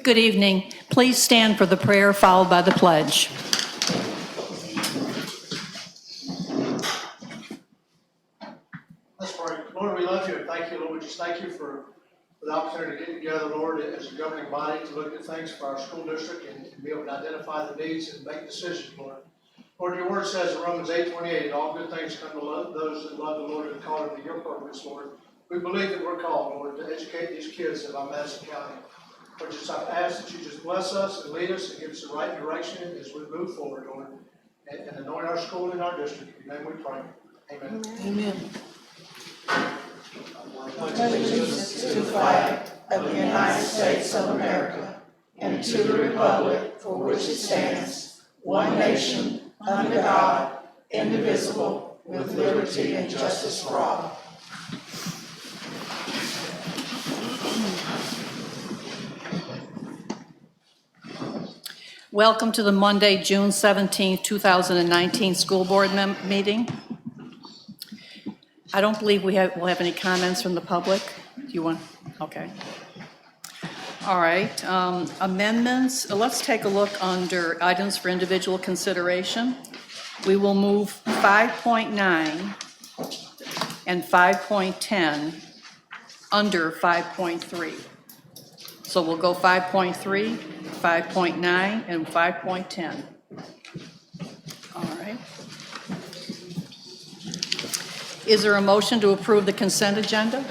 Good evening. Please stand for the prayer followed by the pledge. Let's pray. Lord, we love you and thank you, Lord. We just thank you for the opportunity to get together, Lord, as a governing body to look at things for our school district and be able to identify the needs and make decisions, Lord. Lord, your word says in Romans 8:28, all good things come to those that love the Lord and call into your purpose, Lord. We believe that we're called, Lord, to educate these kids in our Madison County. Lord, just I ask that you just bless us and lead us and give us the right direction as we move forward, Lord, and anoint our school and our district. In your name we pray. Amen. Amen. Allegiance to the flag of the United States of America and to the republic for which it stands, one nation, under God, indivisible, with liberty and justice for all. Welcome to the Monday, June 17, 2019 school board meeting. I don't believe we'll have any comments from the public. Do you want? Okay. All right. Amendments. Let's take a look under items for individual consideration. We will move 5.9 and 5.10 under 5.3. So we'll go 5.3, 5.9, and 5.10. All right. Is there a motion to approve the consent agenda?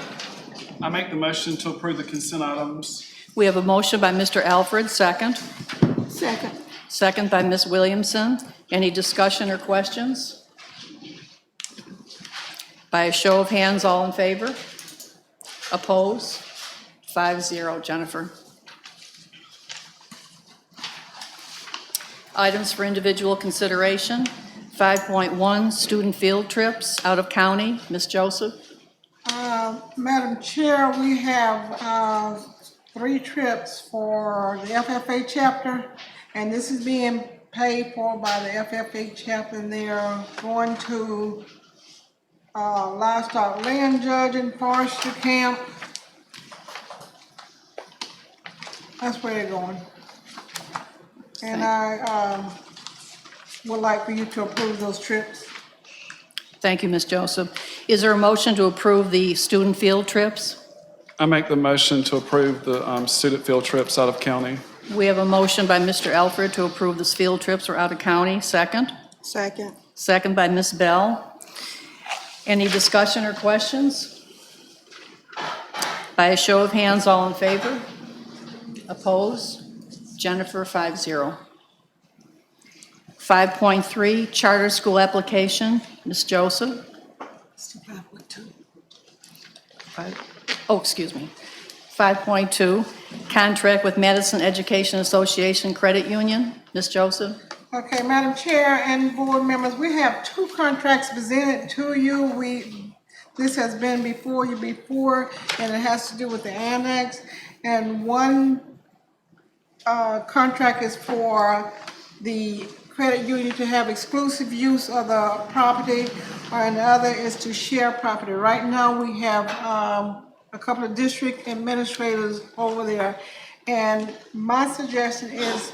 I make the motion to approve the consent items. We have a motion by Mr. Alfred, second. Second. Second by Ms. Williamson. Any discussion or questions? By a show of hands, all in favor? Oppose? 5-0. Jennifer. Items for individual consideration. 5.1, student field trips out of county. Ms. Joseph. Madam Chair, we have 3 trips for the FFA chapter, and this is being paid for by the FFA chapter, and they are going to livestock land judge and forestry camp. That's where they're going. And I would like for you to approve those trips. Thank you, Ms. Joseph. Is there a motion to approve the student field trips? I make the motion to approve the student field trips out of county. We have a motion by Mr. Alfred to approve the field trips or out of county. Second? Second. Second by Ms. Bell. Any discussion or questions? By a show of hands, all in favor? Opposed? Jennifer, 5-0. 5.3, charter school application. Ms. Joseph? Oh, excuse me. 5.2, contract with Madison Education Association Credit Union. Ms. Joseph? Okay, Madam Chair and board members, we have 2 contracts presented to you. This has been before you before, and it has to do with the annex. And one contract is for the credit union to have exclusive use of the property, and the other is to share property. Right now, we have a couple of district administrators over there, and my suggestion is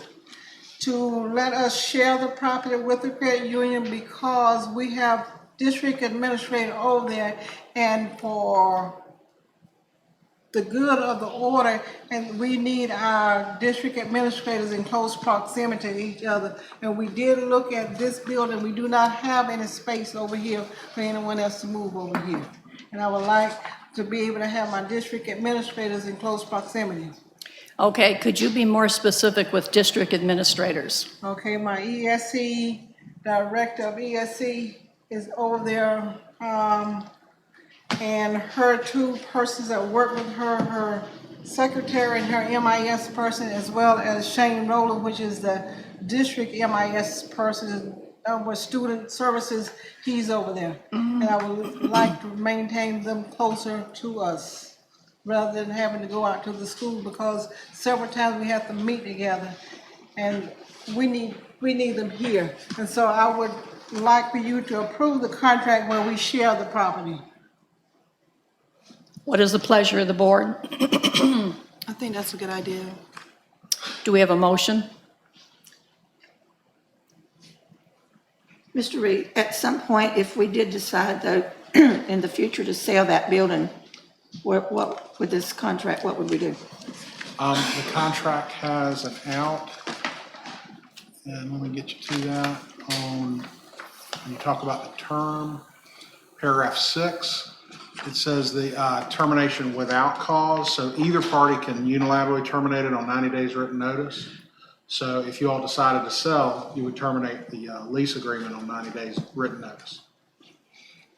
to let us share the property with the credit union because we have district administrator over there, and for the good of the order, and we need our district administrators in close proximity to each other. And we did look at this building. We do not have any space over here for anyone else to move over here. And I would like to be able to have my district administrators in close proximity. Okay, could you be more specific with district administrators? Okay, my ESC, director of ESC is over there, and her 2 persons that work with her, her secretary and her MIS person, as well as Shane Rowland, which is the district MIS person with student services. He's over there. And I would like to maintain them closer to us rather than having to go out to the school, because several times we have to meet together and we need them here. And so I would like for you to approve the contract where we share the property. What is the pleasure of the board? I think that's a good idea. Do we have a motion? Mr. Reed, at some point, if we did decide, though, in the future to sell that building, what with this contract, what would we do? The contract has an out, and let me get you to that, when you talk about the term, paragraph 6, it says the termination without cause, so either party can unilaterally terminate it on 90 days written notice. So if you all decided to sell, you would terminate the lease agreement on 90 days written notice.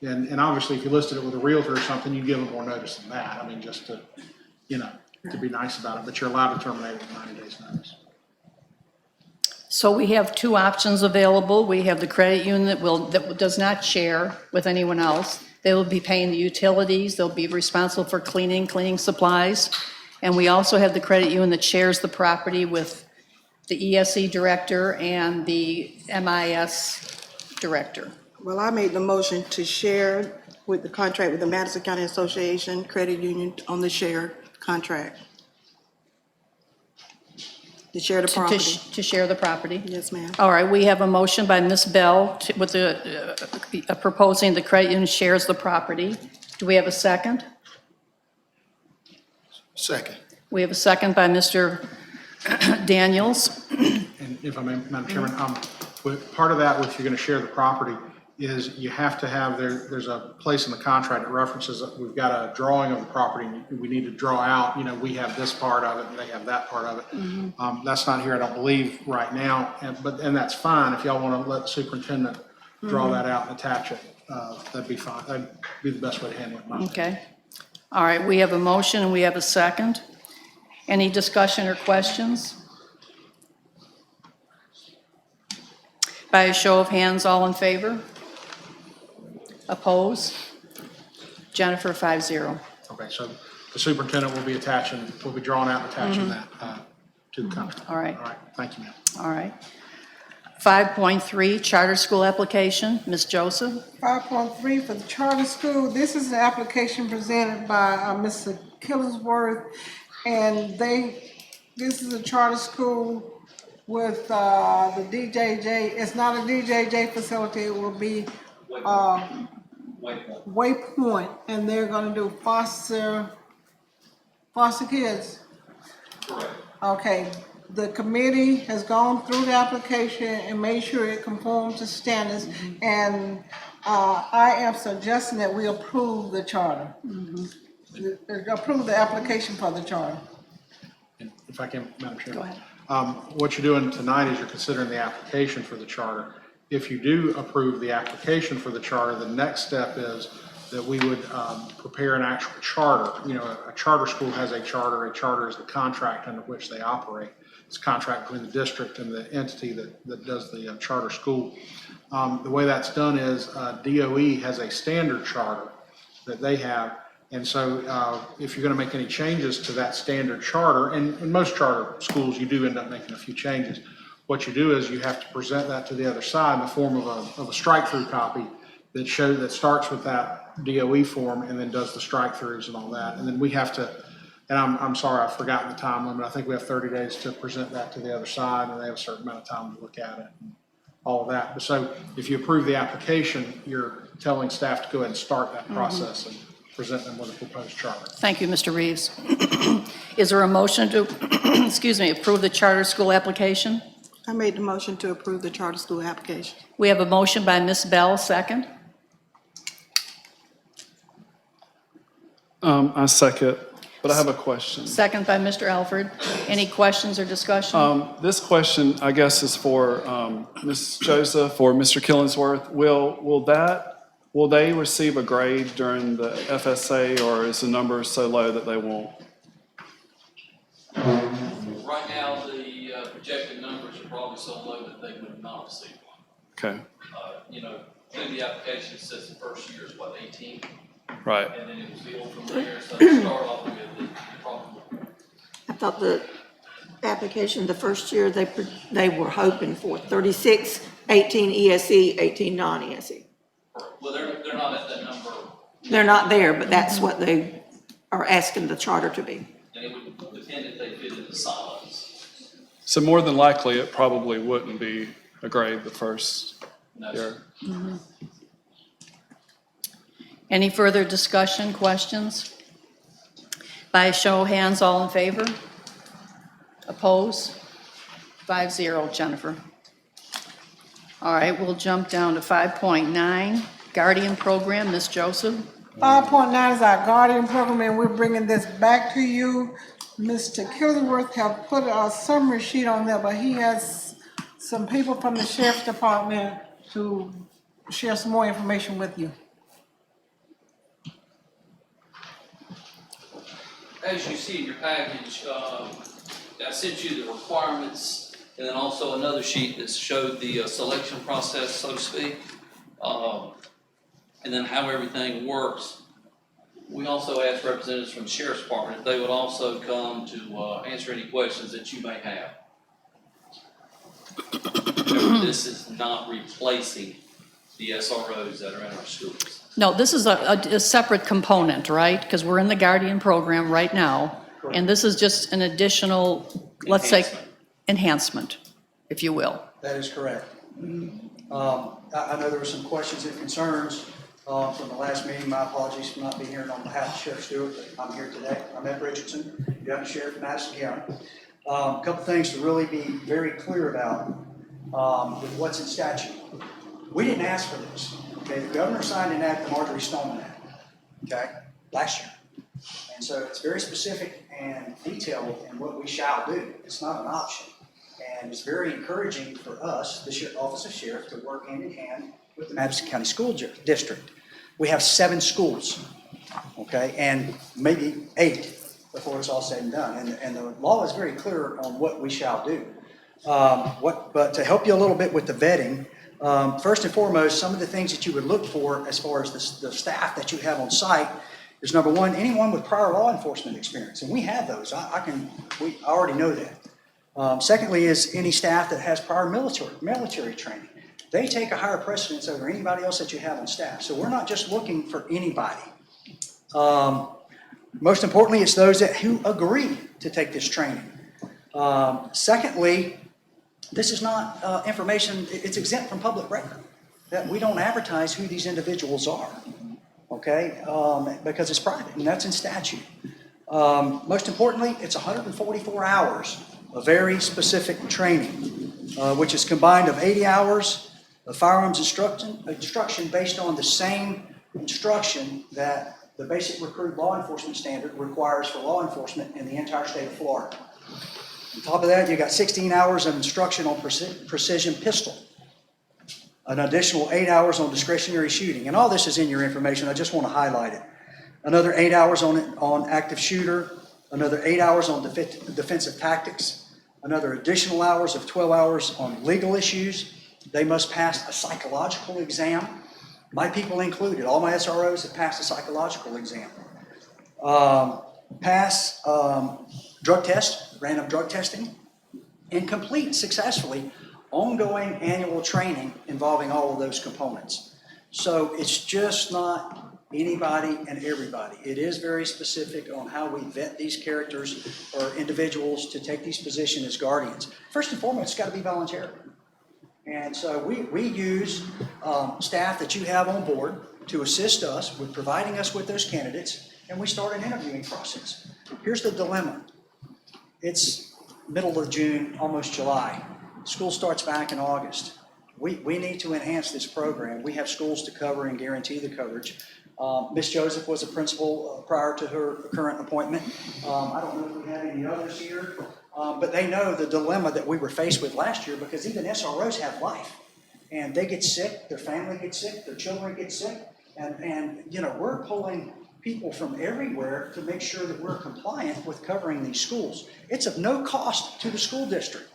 And obviously, if you listed it with a realtor or something, you'd give them more notice than that. I mean, just to, to be nice about it, but you're allowed to terminate with 90 days notice. So we have two options available. We have the credit union that does not share with anyone else. They will be paying the utilities. They'll be responsible for cleaning supplies. And we also have the credit union that shares the property with the ESE director and the MIS director. Well, I made the motion to share with the contract with the Madison County Association Credit Union on the share contract. To share the property. To share the property. Yes, ma'am. All right, we have a motion by Ms. Bell with proposing the credit union shares the property. Do we have a second? Second. We have a second by Mr. Daniels. And if I may, Madam Chairman, part of that, if you're going to share the property, is you have to have, there's a place in the contract that references that we've got a drawing of the property, and we need to draw out, we have this part of it, and they have that part of it. That's not here, I don't believe, right now, and that's fine. If y'all want to let the superintendent draw that out and attach it, that'd be fine. That'd be the best way to handle it. in my opinion. Okay. All right, we have a motion and we have a second. Any discussion or questions? By a show of hands, all in favor? Oppose? Jennifer, 5-0. Okay, so the superintendent will be drawing out and attaching that to the contract. All right. All right, thank you, ma'am. All right. 5.3, charter school application. Ms. Joseph? 5.3 for the charter school. This is an application presented by Mr. Killingsworth, and this is a charter school with the DJJ. It's not a DJJ facility. It will be Waypoint, and they're going to do foster kids. Correct. Okay. The committee has gone through the application and made sure it conforms to standards, and I am suggesting that we approve the charter. Approve the application for the charter. And if I can, Madam Chair. Go ahead. What you're doing tonight is you're considering the application for the charter. If you do approve the application for the charter, the next step is that we would prepare an actual charter. A charter school has a charter. A charter is the contract under which they operate. It's a contract between the district and the entity that does the charter school. The way that's done is DOE has a standard charter that they have. And so if you're going to make any changes to that standard charter, and in most charter schools, you do end up making a few changes. What you do is you have to present that to the other side in the form of a strike-through copy that starts with that DOE form and then does the strike-throughs and all that. And then we have to, and I'm sorry, I've forgotten the time limit. I think we have 30 days to present that to the other side, and they have a certain amount of time to look at it and all of that. But so if you approve the application, you're telling staff to go ahead and start that process and present them with a proposed charter. Thank you, Mr. Reeves. Is there a motion to, approve the charter school application? I made the motion to approve the charter school application. We have a motion by Ms. Bell, second. I second, but I have a question. Second by Mr. Alford. Any questions or discussion? This question, I guess, is for Ms. Joseph or Mr. Killingsworth. Will they receive a grade during the FSA, or is the number so low that they won't? Right now, the projected numbers are probably so low that they would not receive one. Okay, Through the application, it says the first year is 18, right. and then it was built from there, so to start off with, the problem. I thought the application, the first year, they were hoping for 36, 18 ESE, 18 non-ESE. Well, they're not at that number, They're not there, but that's what they are asking the charter to be. and it would depend if they fit in the silos. So more than likely, it probably wouldn't be a grade the first No, year. sir. Any further discussion, questions? By a show of hands, all in favor? Oppose? 5-0, Jennifer. All right, we'll jump down to 5.9, Guardian Program, Ms. Joseph. 5.9 is our guardian program, and we're bringing this back to you. Mr. Killingworth have put a summary sheet on there, but he has some people from the sheriff's department to share some more information with you. As you see in your package, I sent you the requirements, and then also another sheet that showed the selection process, so to speak, and then how everything works. We also asked representatives from the Sheriff's Department if they would also come to answer any questions that you may have. Remember, this is not replacing the SROs that are in our schools. No, this is a separate component, right? Because we're in the Guardian Program right now, and this is just an additional, let's say, enhancement, if you will. That is correct. I know there were some questions and concerns from the last meeting. My apologies for not being here on behalf of Sheriff Stewart, but I'm here today. I'm Ed Richardson, Deputy Sheriff of Madison County. A couple things to really be very clear about with what's in statute. We didn't ask for this. Okay, the governor signed an act, the Marjorie Stoneman Act, okay, last year. And so it's very specific and detailed in what we shall do. It's not an option. And it's very encouraging for us, the Office of Sheriff, to work hand in hand with the Madison County School District. We have 7 schools, okay, and maybe 8 before it's all said and done. And the law is very clear on what we shall do. But to help you a little bit with the vetting, first and foremost, some of the things that you would look for as far as the staff that you have on site is, number one, anyone with prior law enforcement experience. And we have those. I already know that. Secondly is any staff that has prior military training. They take a higher precedence over anybody else that you have on staff. So we're not just looking for anybody. Most importantly, it's those who agree to take this training. Secondly, this is not information, it's exempt from public record. That we don't advertise who these individuals are, okay? Because it's private, and that's in statute. Most importantly, it's 144 hours of very specific training, which is combined of 80 hours of firearms instruction based on the same instruction that the basic recruit law enforcement standard requires for law enforcement in the entire state of Florida. On top of that, you got 16 hours of instruction on precision pistol, an additional 8 hours on discretionary shooting, and all this is in your information. I just want to highlight it. Another 8 hours on active shooter, another 8 hours on defensive tactics, another additional hours of 12 hours on legal issues. They must pass a psychological exam. My people included, all my SROs have passed a psychological exam. Pass drug test, random drug testing, and complete successfully ongoing annual training involving all of those components. So it's just not anybody and everybody. It is very specific on how we vet these characters or individuals to take these positions as guardians. First and foremost, it's got to be voluntary. And so we use staff that you have on board to assist us with providing us with those candidates, and we start an interviewing process. Here's the dilemma. It's middle of June, almost July. School starts back in August. We need to enhance this program. We have schools to cover and guarantee the coverage. Ms. Joseph was a principal prior to her current appointment. I don't know if we have any others here, but they know the dilemma that we were faced with last year, because even SROs have life, and they get sick, their family gets sick, their children get sick, and you know, we're pulling people from everywhere to make sure that we're compliant with covering these schools. It's of no cost to the school district.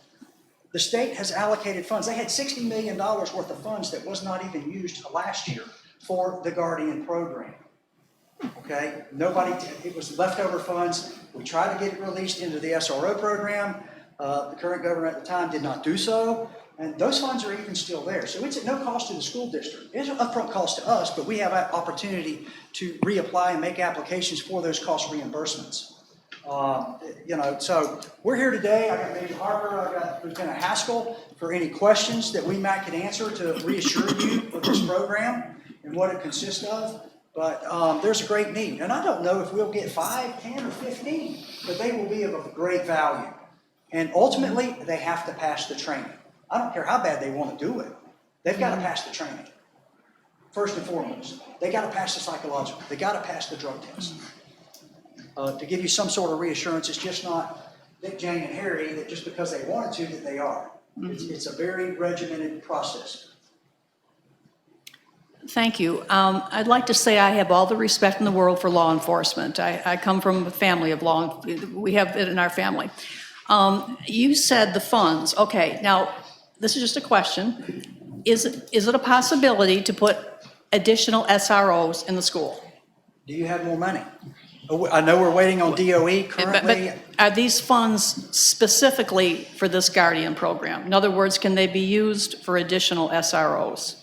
The state has allocated funds. They had $60 million worth of funds that was not even used last year for the Guardian program. Okay, it was leftover funds. We tried to get it released into the SRO program. The current governor at the time did not do so, and those funds are even still there. So it's at no cost to the school district. It's an upfront cost to us, but we have an opportunity to reapply and make applications for those cost reimbursements. So we're here today. I got David Harper, I got Lieutenant Haskell for any questions that we might could answer to reassure you of this program and what it consists of. But there's a great need. And I don't know if we'll get 5, 10, or 15, but they will be of great value. And ultimately, they have to pass the training. I don't care how bad they want to do it. They've got to pass the training. First and foremost, they got to pass the psychological. They got to pass the drug test. To give you some sort of reassurance, it's just not Dick, Jane, and Harry that just because they wanted to that they are. It's a very regimented process. Thank you. I'd like to say I have all the respect in the world for law enforcement. I come from a family of law, we have it in our family. You said the funds. Okay, now, this is just a question. Is it a possibility to put additional SROs in the school? Do you have more money? I know we're waiting on DOE currently. But are these funds specifically for this Guardian program? In other words, can they be used for additional SROs?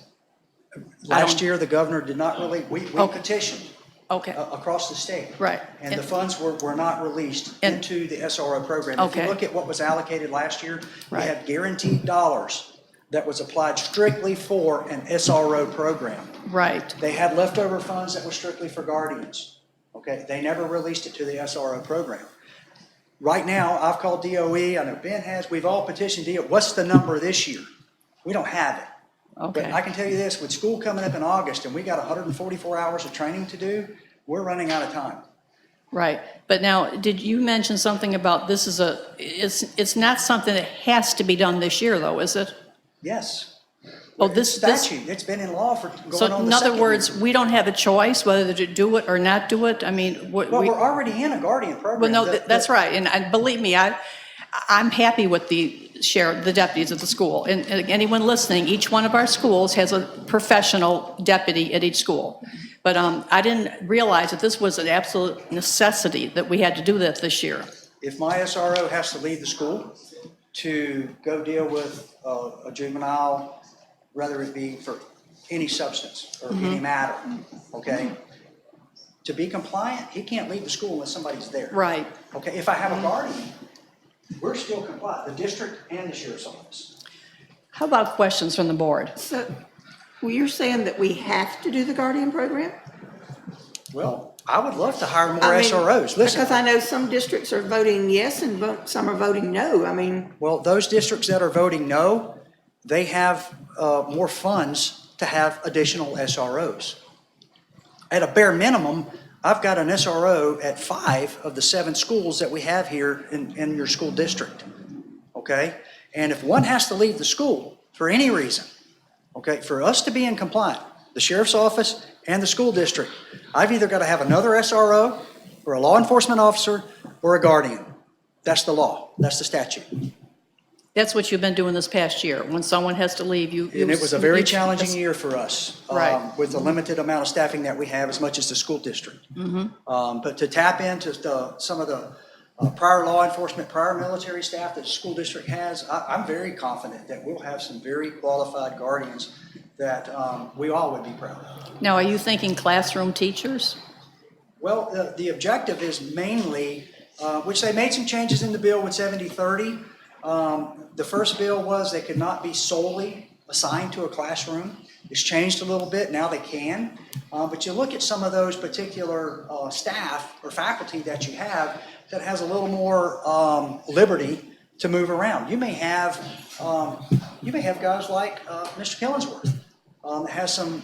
Last year, the governor did not really, we petitioned Okay, across the state. right. And the funds were not released And- into the SRO program. If you Okay. look at what was allocated last year, we Right. had guaranteed dollars that was applied strictly for an SRO program. Right, They had leftover funds that were strictly for guardians. Okay, they never released it to the SRO program. Right now, I've called DOE, I know Ben has, we've all petitioned DOE. What's the number this year? We don't have it. But I okay, can tell you this, with school coming up in August and we got 144 hours of training to do, we're running out of time. right. But now, did you mention something about this is it's not something that has to be done this year, though, is it? Yes. Oh, this Statute, it's been in law for going So on in the other second words, year. we don't have a choice whether to do it or not do it? I mean, Well, we're already in a guardian program. well, no, The- that's right. And believe me, I'm happy with the deputies at the school. And anyone listening, each one of our schools has a professional deputy at each school. But I didn't realize that this was an absolute necessity that we had to do that this year. If my SRO has to leave the school to go deal with a juvenile, whether it be for any substance or any matter, okay? To be compliant, he can't leave the school unless somebody's there. Right. Okay, if I have a guardian, we're still compliant, the district and the sheriff's office. How about questions from the board? So, well, you're saying that we have to do the Guardian program? Well, I would love to hire more I mean, SROs. Listen. Because I know some districts are voting yes and some are voting no. I mean, Well, those districts that are voting no, they have more funds to have additional SROs. At a bare minimum, I've got an SRO at 5 of the 7 schools that we have here in your school district, okay? And if one has to leave the school for any reason, okay, for us to be in compliance, the sheriff's office and the school district, I've either got to have another SRO or a law enforcement officer or a guardian. That's the law. That's the statute. That's what you've been doing this past year. When someone has to leave, you. And it was a very challenging year for us. Right. With the limited amount of staffing that we have, as much as the school district. But to tap into some of the prior law enforcement, prior military staff that the school district has, I'm very confident that we'll have some very qualified guardians that we all would be proud of. Now, are you thinking classroom teachers? Well, the objective is mainly, which they made some changes in the bill with 70-30. The first bill was they could not be solely assigned to a classroom. It's changed a little bit, now they can. But you look at some of those particular staff or faculty that you have that has a little more liberty to move around. You may have guys like Mr. Killingsworth that has some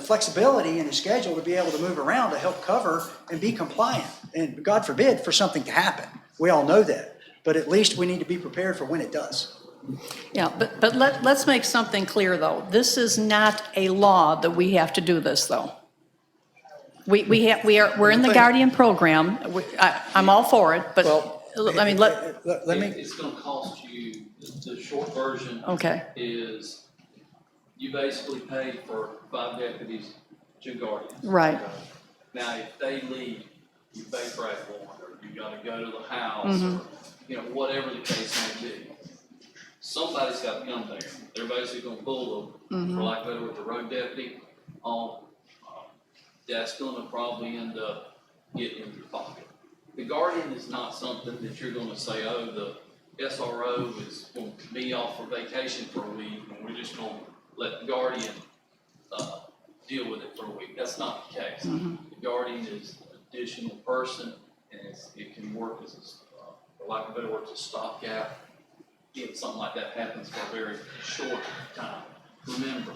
flexibility in his schedule to be able to move around to help cover and be compliant. And God forbid for something to happen. We all know that. But at least we need to be prepared for when it does. Yeah, but let's make something clear, though. This is not a law that we have to do this, though. We're in the Guardian program. I'm all for it, but, Well, I mean, let me, It's gonna cost you, the short version okay, is you basically pay for 5 deputies, 2 guardians. right. Now, if they leave, you pay for ad warrant, or you gotta go to the house, or, whatever the case may be. Somebody's got to come there. They're basically gonna pull them, for lack of a better word, the road deputy on, that's gonna probably end up getting in your pocket. The guardian is not something that you're gonna say, oh, the SRO is gonna be off for vacation for a week, and we're just gonna let the guardian, deal with it for a week. That's not the case. The guardian is an additional person, and it can work as for lack of a better word, a stopgap. If something like that happens for a very short time. Remember,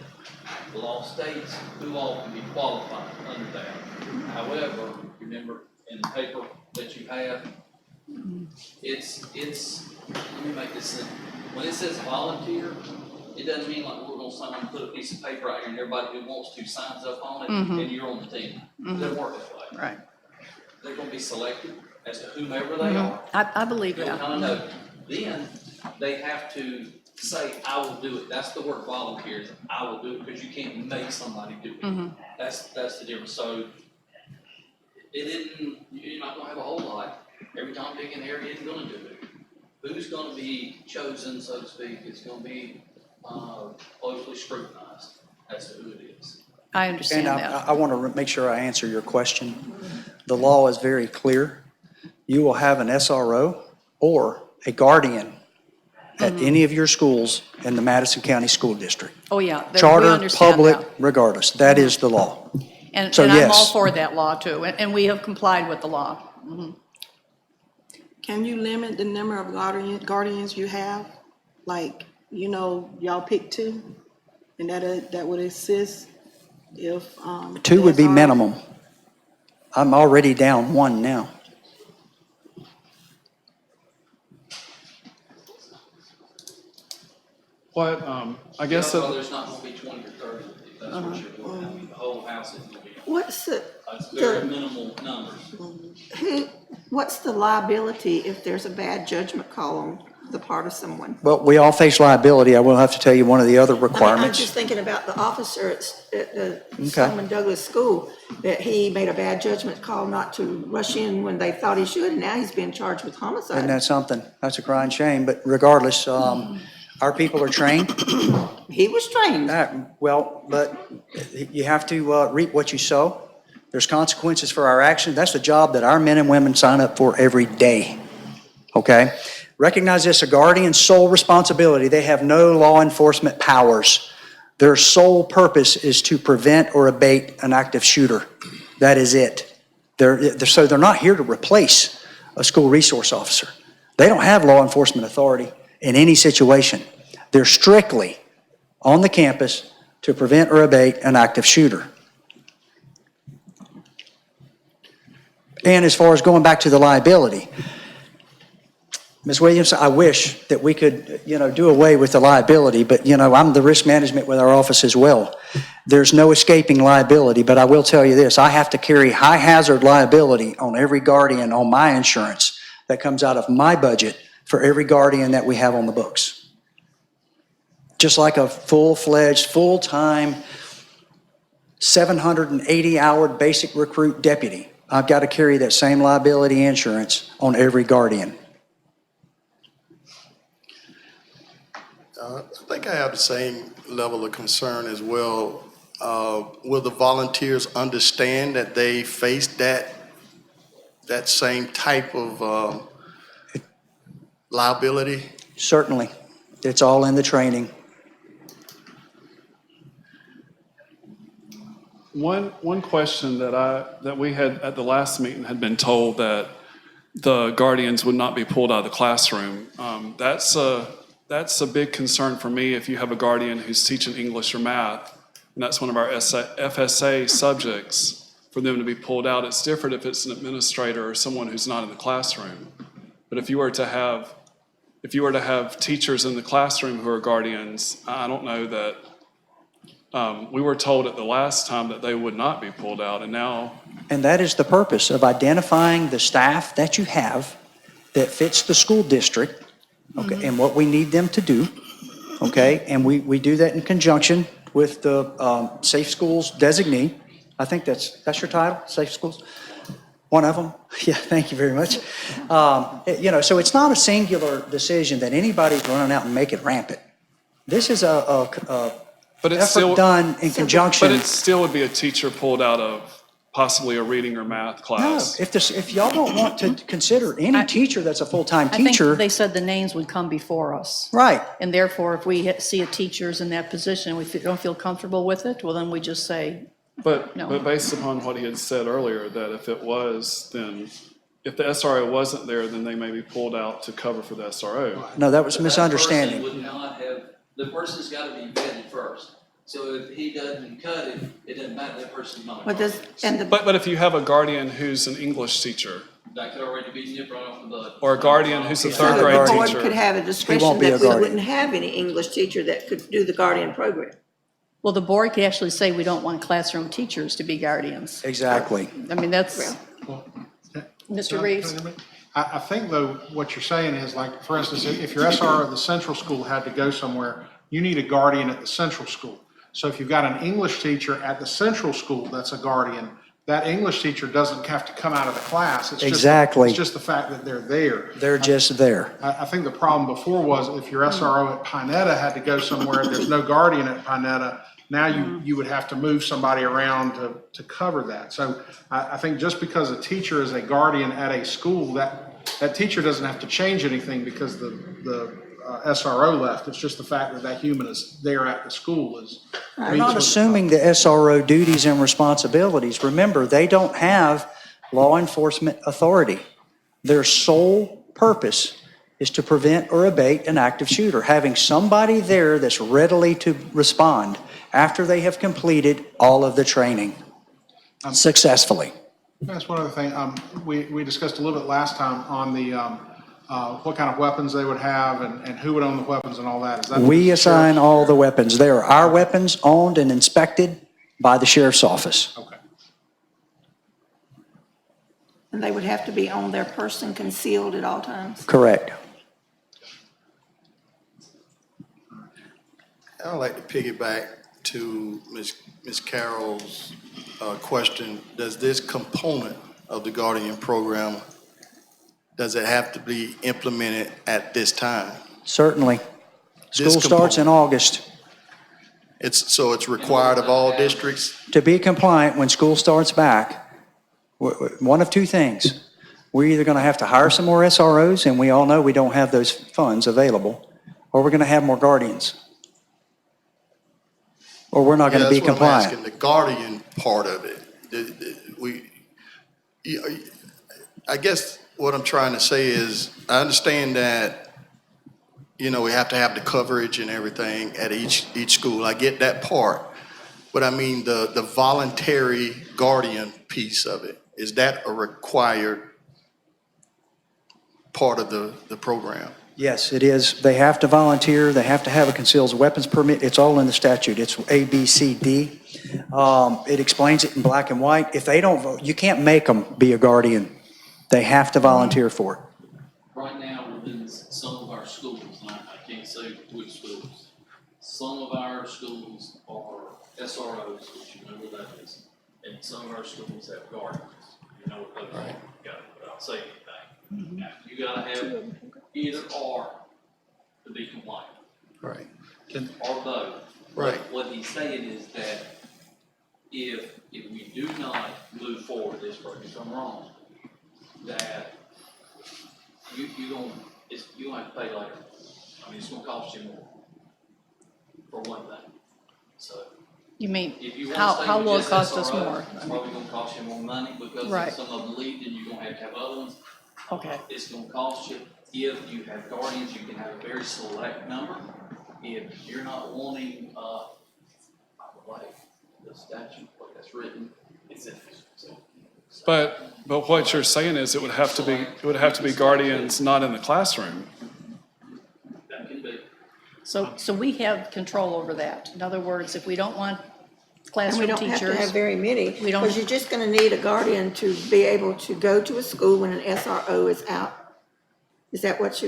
the law states who all can be qualified under that. However, remember in the paper that you have, let me make this simple. When it says volunteer, it doesn't mean like we're gonna put a piece of paper out here and everybody who wants to signs up on it and you're on the team. It doesn't work that way. Right. They're gonna be selected as to whomever they are. I believe You'll that. kind of know. Then they have to say, I will do it. That's the word volunteers. I will do it, because you can't make somebody do it. That's the difference. So you're not gonna have a whole lot. Every Tom, Dick, and Harry isn't gonna do it. Who's gonna be chosen, so to speak, is gonna be closely scrutinized as to who it is. I understand And that. I want to make sure I answer your question. The law is very clear. You will have an SRO or a guardian at any of your schools in the Madison County School District. Oh, yeah. We Charter, understand public, that. regardless. That is the law. And So, I'm all yes. for that law too, and we have complied with the law. Can you limit the number of guardians you have? Like, y'all pick 2, and that would assist if, 2 would be SRO minimum. I'm already down 1 now. What, I guess, So there's not gonna be 20 or 30, if that's what you're doing. I mean, the whole house is gonna be, What's it's very minimal numbers. what's the liability if there's a bad judgment call on the part of someone? Well, we all face liability. I will have to tell you one of the other I mean, I'm requirements. just thinking about the officer at the Okay. Stoneman Douglas School, that he made a bad judgment call not to rush in when they thought he should, and now he's being charged with Isn't homicide. that something? That's a crying shame, but regardless, our people are trained. He was trained. Well, but you have to reap what you sow. There's consequences for our action. That's the job that our men and women sign up for every day, okay? Recognize this, a guardian's sole responsibility. They have no law enforcement powers. Their sole purpose is to prevent or abate an active shooter. That is it. So they're not here to replace a school resource officer. They don't have law enforcement authority in any situation. They're strictly on the campus to prevent or abate an active shooter. And as far as going back to the liability, Ms. Williams, I wish that we could, do away with the liability, but, I'm the risk management with our office as well. There's no escaping liability, but I will tell you this, I have to carry high hazard liability on every guardian on my insurance that comes out of my budget for every guardian that we have on the books. Just like a full-fledged, full-time, 780-hour basic recruit deputy, I've got to carry that same liability insurance on every guardian. I think I have the same level of concern as well. Will the volunteers understand that they face that same type of liability? Certainly. It's all in the training. one question that we had at the last meeting had been told that the guardians would not be pulled out of the classroom. That's a big concern for me if you have a guardian who's teaching English or math, and that's one of our FSA subjects, for them to be pulled out. It's different if it's an administrator or someone who's not in the classroom. But if you were to have teachers in the classroom who are guardians, I don't know that, we were told at the last time that they would not be pulled out, and now. And that is the purpose of identifying the staff that you have that fits the school district, okay, and what we need them to do, okay? And we do that in conjunction with the Safe Schools designee. I think that's your title, Safe Schools? One of them? Yeah, thank you very much. So it's not a singular decision that anybody's running out and make it rampant. This is a But it's effort still done in conjunction. But it still would be a teacher pulled out of possibly a reading or math No, class. if y'all don't want to consider any teacher that's a full-time I think teacher, they said the names would come before us. right, And therefore, if we see a teacher's in that position, we don't feel comfortable with it, well, then we just say, But, No. but based upon what he had said earlier, that if it was, then, if the SRO wasn't there, then they may be pulled out to cover for the SRO. no, that was a But that misunderstanding. person would not have, the person's gotta be vetted first. So if he doesn't cut it, it doesn't matter, that person's not a What does, guardian. and the, But if you have a guardian who's an English teacher, That could already be nipped right off the bud. or a guardian who's a So third the grade board board teacher. could have a discretion be a that we guardian. wouldn't have any English teacher that could do the guardian program. well, the board could actually say we don't want classroom teachers to be guardians. Exactly. I mean, that's, Mr. Reeves? I think though, what you're saying is like, for instance, if your SRO at the central school had to go somewhere, you need a guardian at the central school. So if you've got an English teacher at the central school that's a guardian, that English teacher doesn't have to come out of the class. It's just- Exactly. It's just the fact that they're there. They're just there. I think the problem before was if your SRO at Pinetta had to go somewhere, there's no guardian at Pinetta, now you would have to move somebody around to cover that. So I think just because a teacher is a guardian at a school, that teacher doesn't have to change anything because the SRO left. It's just the fact that that human is there at the school is. We're not assuming the SRO duties and responsibilities. Remember, they don't have law enforcement authority. Their sole purpose is to prevent or abate an active shooter. Having somebody there that's readily to respond after they have completed all of the training successfully. That's one other thing. We discussed a little bit last time on the, what kind of weapons they would have and who would own the weapons and all that. Is that We the assign sheriff's? all the weapons. They are our weapons, owned and inspected by the sheriff's office. Okay. And they would have to be on their person concealed at all times. Correct. I'd like to piggyback to Ms. Carroll's question. Does this component of the Guardian program, does it have to be implemented at this time? Certainly. This School starts in component. August. So it's required of all districts? To be compliant, when school starts back, one of two things. We're either going to have to hire some more SROs, and we all know we don't have those funds available, or we're going to have more guardians. Or we're not going to be Yeah, that's what I'm compliant. asking, the guardian part of it. I guess what I'm trying to say is, I understand that, we have to have the coverage and everything at each school. I get that part. But I mean, the voluntary guardian piece of it, is that a required part of the program? Yes, it is. They have to volunteer. They have to have a concealed weapons permit. It's all in the statute. It's A, B, C, D. It explains it in black and white. If they don't vote, you can't make them be a guardian. They have to volunteer for it. Right now, within some of our schools, and I can't say which schools, some of our schools are SROs, which you know what that is, and some of our schools have guardians. You know what those are, without saying anything. Now, you gotta have either or to be compliant, Right. or both. Right. What he's saying is that if we do not move forward this way, if I'm wrong, that you gonna have to pay later. I mean, it's gonna cost you more, for one thing. So You mean, if you want how to stay how with will it just cost us SRO, more? it's probably gonna cost you more money because Right. if some of them leave, then you're gonna have other ones. Okay. It's gonna cost you. If you have guardians, you can have a very select number. If you're not wanting, like the statute, like that's written, it's But what you're saying is it would have to be guardians not in the classroom. that can be. So we have control over that. In other words, if we don't want And we classroom don't have to have teachers, very many, We don't- because you're just gonna need a guardian to be able to go to a school when an SRO is out. Is that what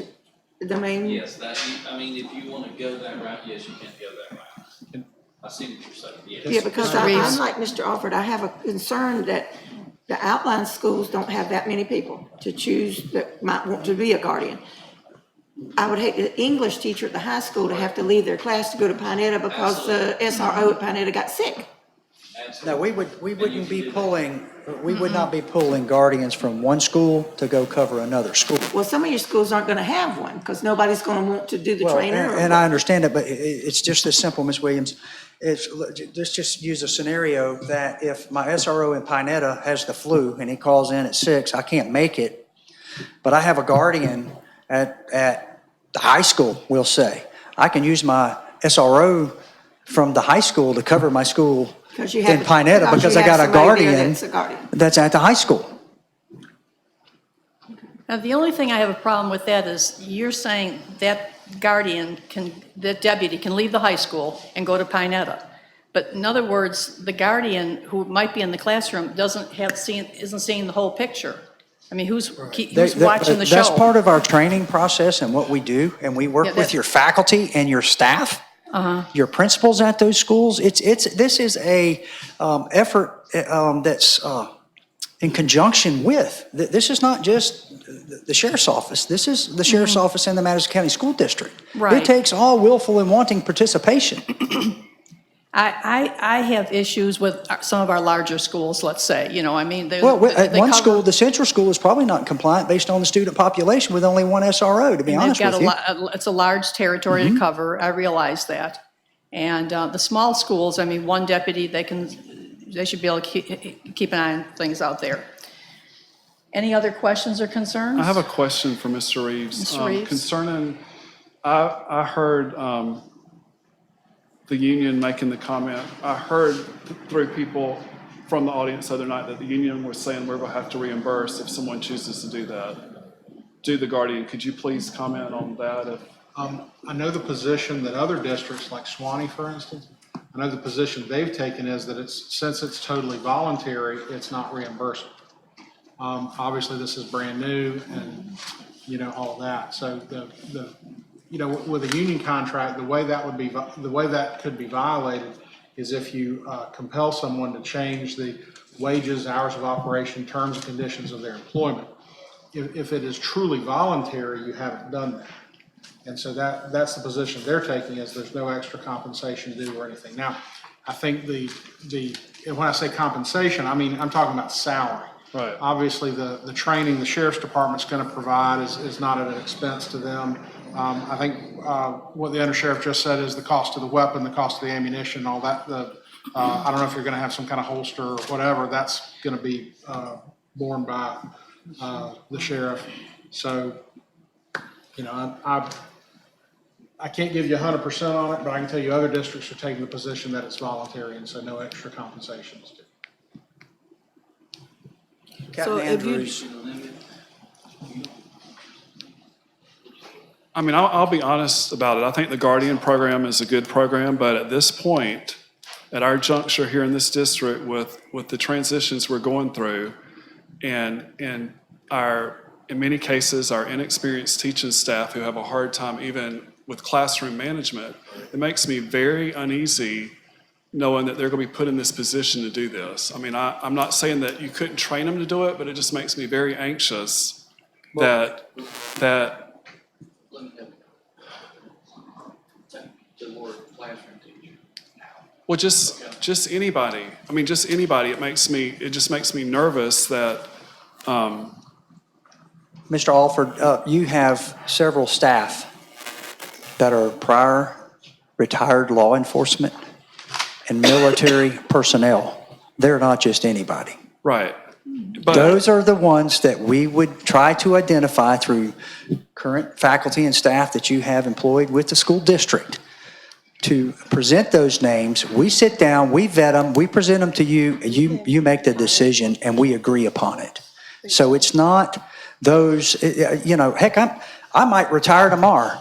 the main? Yes, I mean, if you wanna go that route, yes, you can go that route. I see what you're saying, yes. Yeah, because Mr. Reeves? I'm like Mr. Alford, I have a concern that the outline schools don't have that many people to choose that might want to be a guardian. I would hate the English teacher at the high school to have to leave their class to go to Pinetta because the SRO at Pinetta got sick. Absolutely. No, we wouldn't be pulling, we would not be pulling guardians from one school to go cover another school. Well, some of your schools aren't gonna have one, because nobody's gonna want to do the Well, trainer. and I understand it, but it's just as simple, Ms. Williams. Let's just use a scenario that if my SRO in Pinetta has the flu and he calls in at 6, I can't make it, but I have a guardian at the high school, we'll say. I can use my SRO from the high school to cover my school Because you in have- Pinetta because I you got have a somebody there guardian that's a guardian. that's at the high school. Now, the only thing I have a problem with that is you're saying that guardian can, that deputy can leave the high school and go to Pinetta. But in other words, the guardian who might be in the classroom isn't seeing the whole picture. I mean, who's watching the show? That's part of our training process and what we do, and we Yeah, work with your faculty and your staff, your principals at those schools. This is a effort that's in conjunction with. This is not just the sheriff's office. This is the sheriff's office and the Madison County School District. Right. It takes all willful and wanting participation. I have issues with some of our larger schools, let's say, you know, I mean. Well, at they one cover- school, the Central School is probably not compliant based on the student population with only one SRO, to be And honest they've with got you. it's a large territory to cover, I realize that. And the small schools, I mean, one deputy, they should be able to keep an eye on things out there. Any other questions or concerns? I have a question for Mr. Reeves. Mr. Reeves? Concerning, I heard the union making the comment. I heard through people from the audience the other night that the union was saying we're going to have to reimburse if someone chooses to do that, do the guardian. Could you please comment on that? I know the position that other districts, like Swanee, for instance, I know the position they've taken is that since it's totally voluntary, it's not reimbursable. Obviously, this is brand new and, you know, all that. So with a union contract, the way that could be violated is if you compel someone to change the wages, hours of operation, terms and conditions of their employment. If it is truly voluntary, you haven't done that. And so that's the position they're taking, is there's no extra compensation due or anything. Now, I think and when I say compensation, I mean, I'm talking about salary. Right. Obviously, the training the sheriff's department's going to provide is not at an expense to them. I think what the undersheriff just said is the cost of the weapon, the cost of the ammunition, all that. I don't know if you're going to have some kind of holster or whatever. That's going to be borne by the sheriff. So, you know, I can't give you 100% on it, but I can tell you other districts are taking the position that it's voluntary, and so no extra compensation is due. Captain if you- Andrews. I mean, I'll be honest about it. I think the Guardian program is a good program, but at this point, at our juncture here in this district with the transitions we're going through and in many cases, our inexperienced teaching staff who have a hard time even with classroom management, it makes me very uneasy knowing that they're going to be put in this position to do this. I mean, I'm not saying that you couldn't train them to do it, but it just makes me very anxious that Let me help. The word classroom teacher. well, just anybody. I mean, just anybody. It just makes me nervous that. Mr. Alford, you have several staff that are prior retired law enforcement and military personnel. They're not just anybody. Right. But Those are the ones that we would try to identify through current faculty and staff that you have employed with the school district to present those names. We sit down, we vet them, we present them to you, and you make the decision and we agree upon it. So it's not those, you know, heck, I might retire tomorrow,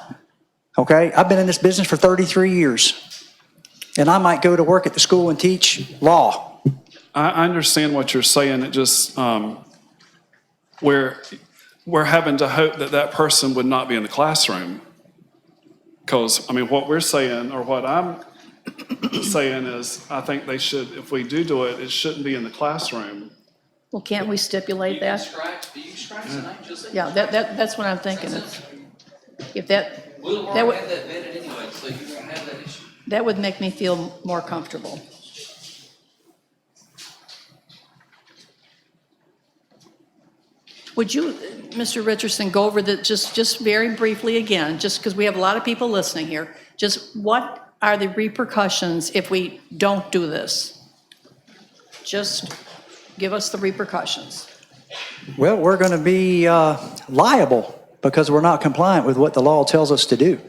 okay? I've been in this business for 33 years, and I might go to work at the school and teach law. I understand what you're saying. It just, we're having to hope that person would not be in the classroom. Because, I mean, what we're saying, or what I'm saying is, I think they should, if we do it, it shouldn't be in the classroom. Well, can't we stipulate You can that? do you scratch the name? Just say- Yeah, that's what I'm thinking. If that, We'll that already would, have that vetted anyway, so you won't have that issue. that would make me feel more comfortable. Would you, Mr. Richardson, go over that just very briefly again, just because we have a lot of people listening here? Just what are the repercussions if we don't do this? Just give us the repercussions. Well, we're going to be liable because we're not compliant with what the law tells us to do.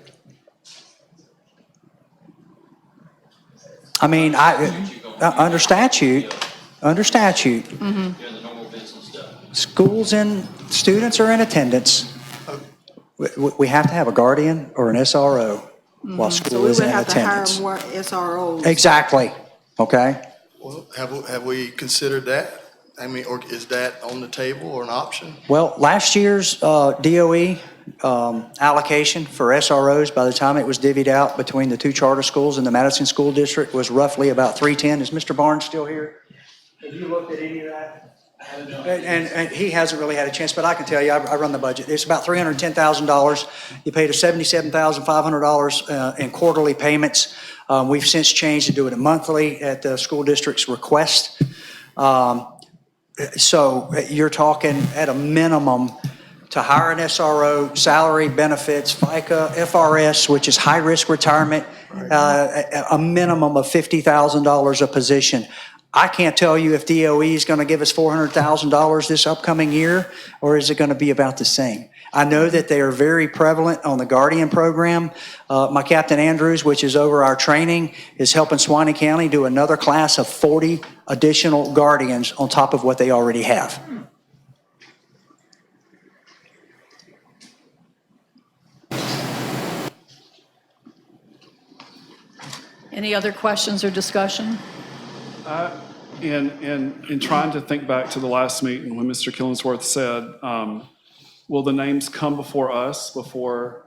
I mean, under statute, During the normal business stuff. schools and students are in attendance. We have to have a guardian or an SRO while So school we is would in have to hire attendance. more SROs. Exactly, okay? Well, have we considered that? I mean, or is that on the table or an option? Well, last year's DOE allocation for SROs, by the time it was divvied out between the two charter schools and the Madison School District, was roughly about 310. Is Mr. Barnes still here? Have you looked at any of that? And he hasn't really had a chance, but I can tell you, I run the budget. It's about $310,000. You paid us $77,500 in quarterly payments. We've since changed to do it monthly at the school district's request. So you're talking at a minimum to hire an SRO, salary, benefits, FICA, FRS, which is high-risk retirement, a minimum of $50,000 a position. I can't tell you if DOE is going to give us $400,000 this upcoming year, or is it going to be about the same? I know that they are very prevalent on the Guardian program. My Captain Andrews, which is over our training, is helping Suwannee County do another class of 40 additional Guardians on top of what they already have. Any other questions or discussion? In trying to think back to the last meeting when Mr. Killingsworth said, will the names come before us before?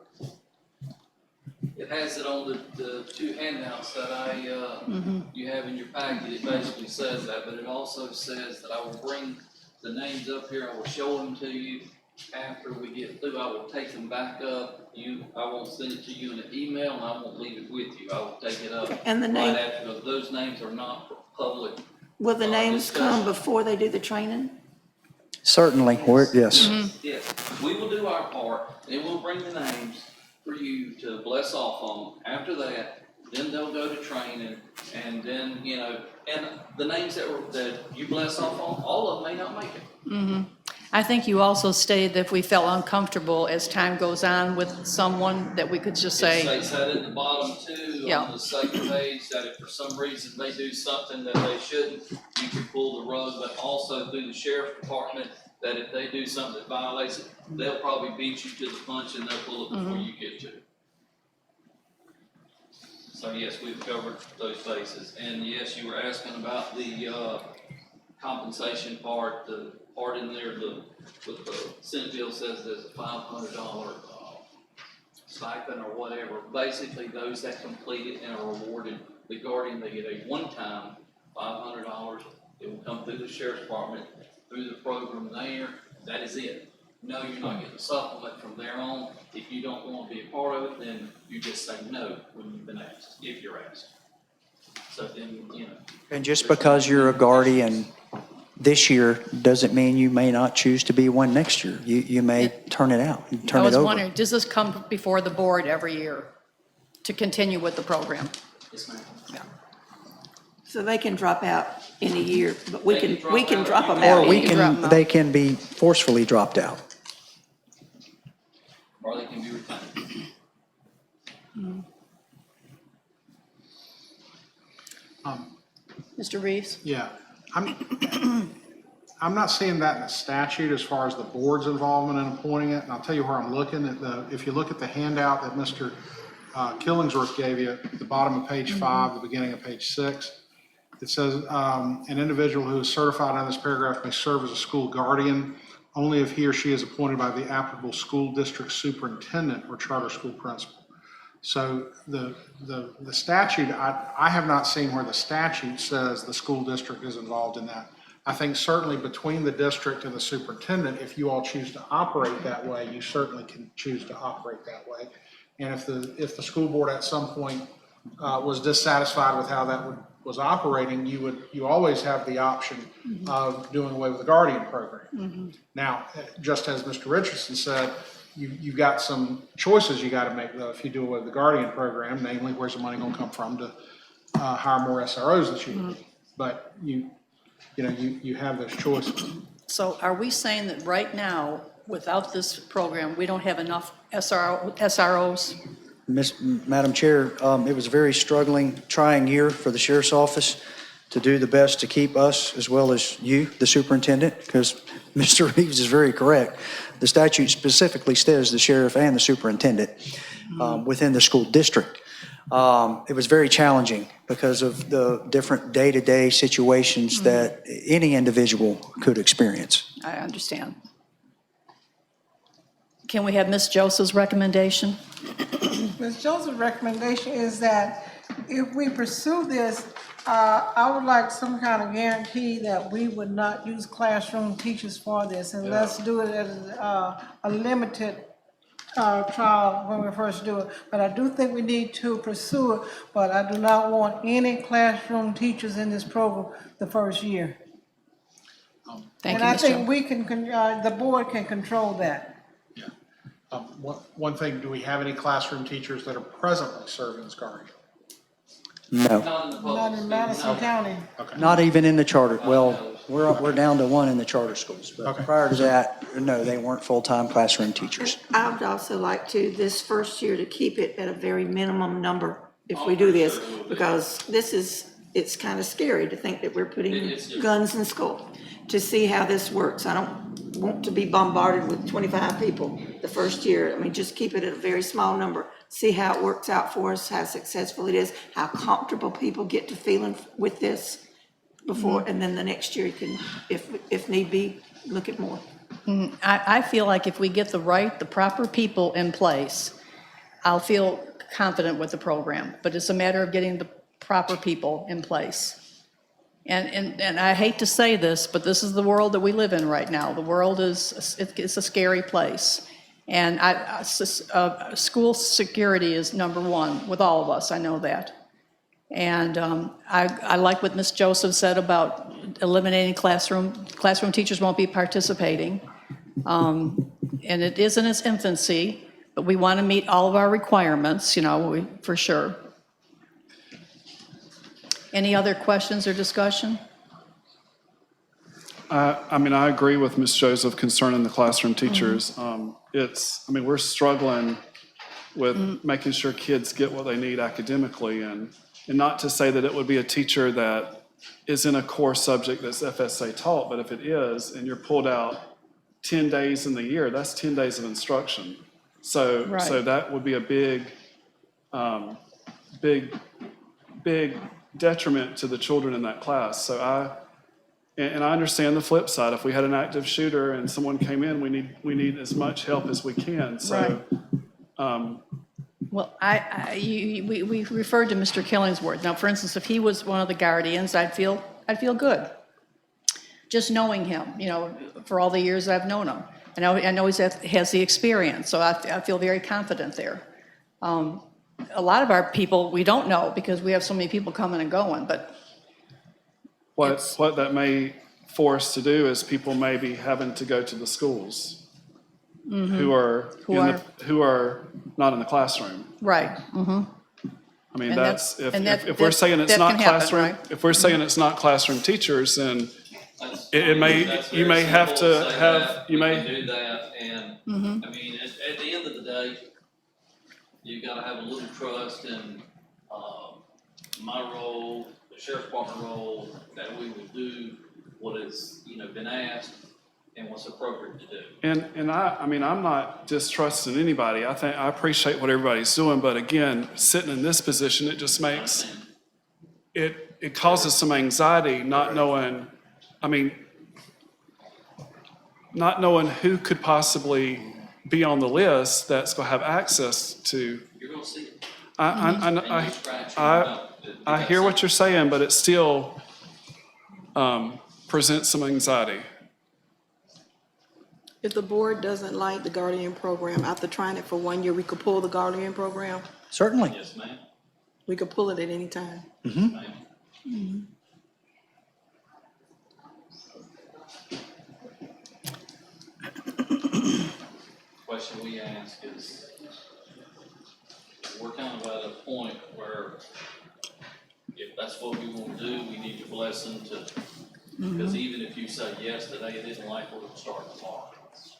It has it on the two handouts that you have in your packet. It basically says that, but it also says that I will bring the names up here. I will show them to you after we get through. I will take them back up. I won't send it to you in an email, and I won't leave it with you. I will take it up And the right name- after, because those names are not public. Will the names come discussion. before they do the training? Certainly, yes. Yes, we will do our part, and we'll bring the names for you to bless off on. After that, then they'll go to training, and then, and the names that you bless off on, all of them may not make it. I think you also stated that if we felt uncomfortable as time goes on with someone, that we could just It say, states that at the bottom too, Yeah. on the second page, that if for some reason they do something that they shouldn't, you can pull the rug, but also through the sheriff's department, that if they do something that violates it, they'll probably beat you to the punch and they'll pull it before you get to it. So yes, we've covered those bases, and yes, you were asking about the, compensation part, the part in there, what the Senate bill says there's a $500, stipend or whatever. Basically, those that complete it and are awarded the Guardian, they get a one-time $500. It will come through the sheriff's department, through the program there. That is it. No, you're not getting a supplement from there on. If you don't want to be a part of it, then you just say no when you've been asked, if you're asked. So then, And just because you're a Guardian this year doesn't mean you may not choose to be one next year. You may turn it out, I turn it was over. wondering, does this come before the board every year to continue with the program? yes, ma'am. So they can drop out in a year, but we They can can drop drop them out. out. Or we you can drop 'em can, out. they can be forcefully dropped out. Or they can be retained. Mr. Reeves? Yeah, I'm not seeing that in the statute as far as the board's involvement in appointing it, and I'll tell you where I'm looking at if you look at the handout that Mr. Killingsworth gave you, at the bottom of page 5, the beginning of page 6, it says, an individual who is certified in this paragraph may serve as a school guardian only if he or she is appointed by the applicable school district superintendent or charter school principal. So the statute, I have not seen where the statute says the school district is involved in that. I think certainly between the district and the superintendent, if you all choose to operate that way, you certainly can choose to operate that way. And if the school board at some point was dissatisfied with how that would was operating, you always have the option of doing away with the guardian program. Now, just as Mr. Richardson said, you've got some choices you got to make, though, if you do away with the guardian program, namely, where's the money going to come from to hire more SROs this year? But you have those choices. So are we saying that right now, without this program, we don't have enough SROs? Madam Chair, it was a very struggling, trying year for the sheriff's office to do the best to keep us, as well as you, the superintendent, because Mr. Reeves is very correct. The statute specifically says the sheriff and the superintendent within the school district. It was very challenging because of the different day-to-day situations that any individual could experience. I understand. Can we have Ms. Joseph's recommendation? Ms. Joseph's recommendation is that if we pursue this, I would like some kind of guarantee that we would not use classroom teachers for this, and let's do it as a limited trial when we first do it. But I do think we need to pursue it, but I do not want any classroom teachers in this program the first year. Thank And you, I Ms. think Jones. we can, the board can control that. One thing, do we have any classroom teachers that are presently serving as guardian? No, Not in the public Not in school. Madison County. not even in the charter. Well, we're down to one in the charter schools. But Okay. prior to that, no, they weren't full-time classroom teachers. I would also like to, this first year, to keep it at a very minimum number if we do this, because it's kind of scary to think that we're putting It's different. guns in school, to see how this works. I don't want to be bombarded with 25 people the first year. I mean, just keep it at a very small number, see how it works out for us, how successful it is, how comfortable people get to feeling with this before, and then the next year you can, if need be, look at more. I feel like if we get the proper people in place, I'll feel confident with the program, but it's a matter of getting the proper people in place. And I hate to say this, but this is the world that we live in right now. The world it's a scary place. And school security is number one with all of us, I know that. And I like what Ms. Joseph said about eliminating classroom teachers won't be participating. And it is in its infancy, but we want to meet all of our requirements, for sure. Any other questions or discussion? I agree with Ms. Joseph concerning the classroom teachers. We're struggling with making sure kids get what they need academically, and not to say that it would be a teacher that is in a core subject that's FSA taught, but if it is, and you're pulled out 10 days in the year, that's 10 days of instruction. So Right. that would be a big detriment to the children in that class. So I understand the flip side. If we had an active shooter and someone came in, we need as much help as we can. So, Well, we referred to Mr. Killingsworth. Now, for instance, if he was one of the guardians, I'd feel good. Just knowing him, for all the years I've known him. I know he has the experience, so I feel very confident there. A lot of our people, we don't know because we have so many people coming and going, but what that may force to do is people may be having to go to the schools who are not in the classroom. right. I mean, And that's that's- if we're saying it's that not can happen, classroom, right? if we're saying it's not classroom teachers, then you may That's you very may have simple to say have that, you we may. can do that, and, I mean, at the end of the day, you gotta have a little trust in, my role, the sheriff's department role, that we will do what is, been asked and what's appropriate to do. And I'm not distrusting anybody. I appreciate what everybody's doing, but again, sitting in this position, it just makes it causes some anxiety, not knowing who could possibly be on the list that's going to have access to. You're gonna see it. I hear what you're saying, but it still presents some anxiety. If the board doesn't like the Guardian program, after trying it for 1 year, we could pull the Guardian program. Certainly. Yes, ma'am. We could pull it at any time. Ma'am. Question we ask is, we're kind of at a point where if that's what we want to do, we need your blessing to, because even if you say yes today, it isn't like we're going to start tomorrow.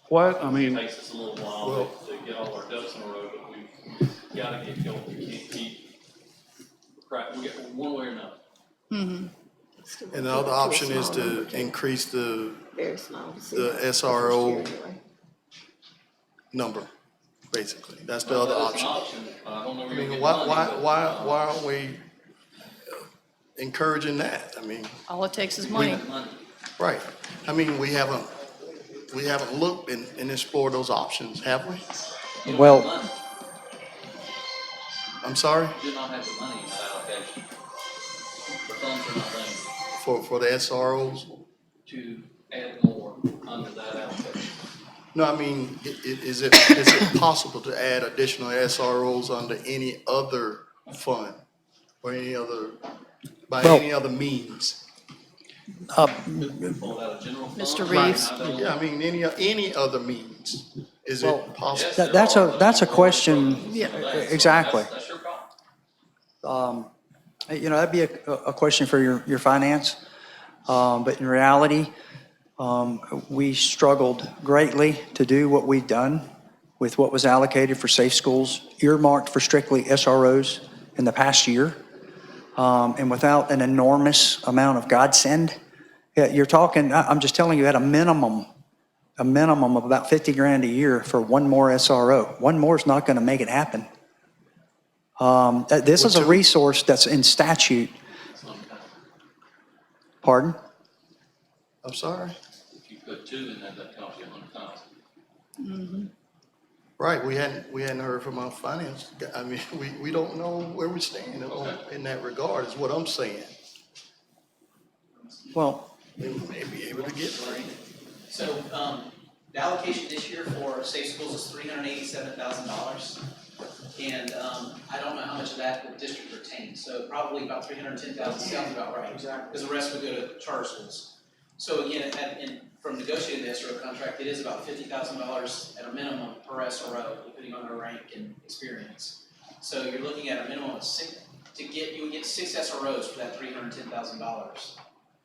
What, I It mean, takes us a little while to get all our ducks in a row, but we've got to get going. We can't keep, we get one way or another. And the other option is to increase the Very small. SRO number, basically. That's the other That is an option. I don't know where I you're mean, getting why, money, why, but, why aren't we encouraging that? I mean, All it takes is money. money. right. I mean, we haven't looked and explored those options, have we? You don't Well- have the money. I'm sorry? You do not have the money in that allocation. The funds are not there For the SROs? to add more under that allocation. No, I mean, is it possible to add additional SROs under any other fund or by Well- any other means? Pull it out of general fund. Mr. Reeves? I don't- Yeah, I mean, any other means. Is Well, it possible? Yes, there That's are, a but question, you know, that's- exactly. That's your call. That'd be a question for your finance. But in reality, we struggled greatly to do what we've done with what was allocated for safe schools, earmarked for strictly SROs in the past year. And without an enormous amount of godsend, you're talking, I'm just telling you, at a minimum of about 50 grand a year for one more SRO. One more is not going to make it happen. This is a resource that's in statute. Pardon? I'm sorry? If you put two in there, that costs you $100,000. Right, we hadn't heard from our finance. I mean, we don't know where we stand in that regard, is what I'm saying. Well, They may be able to get three. So, the allocation this year for safe schools is $387,000. And, I don't know how much of that the district retains, so probably about 310,000 sounds about right. Exactly. Because the rest would go to charter schools. So again, from negotiating the SRO contract, it is about $50,000 at a minimum per SRO, depending on their rank and experience. So you're looking at a minimum of you would get 6 SROs for that $310,000.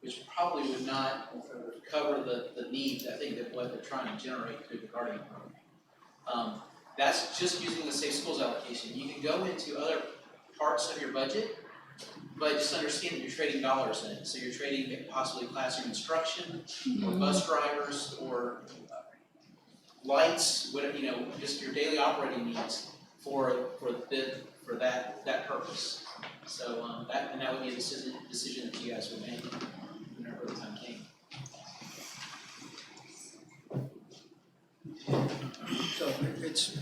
Which probably would not cover the needs, I think, of what they're trying to generate through the Guardian program. That's just using the safe schools allocation. You can go into other parts of your budget, but just understand that you're trading dollars in it. So you're trading possibly classroom instruction, or bus drivers, or lights, whatever, just your daily operating needs for that purpose. So that would be a decision that you guys would make whenever the time came. so it's,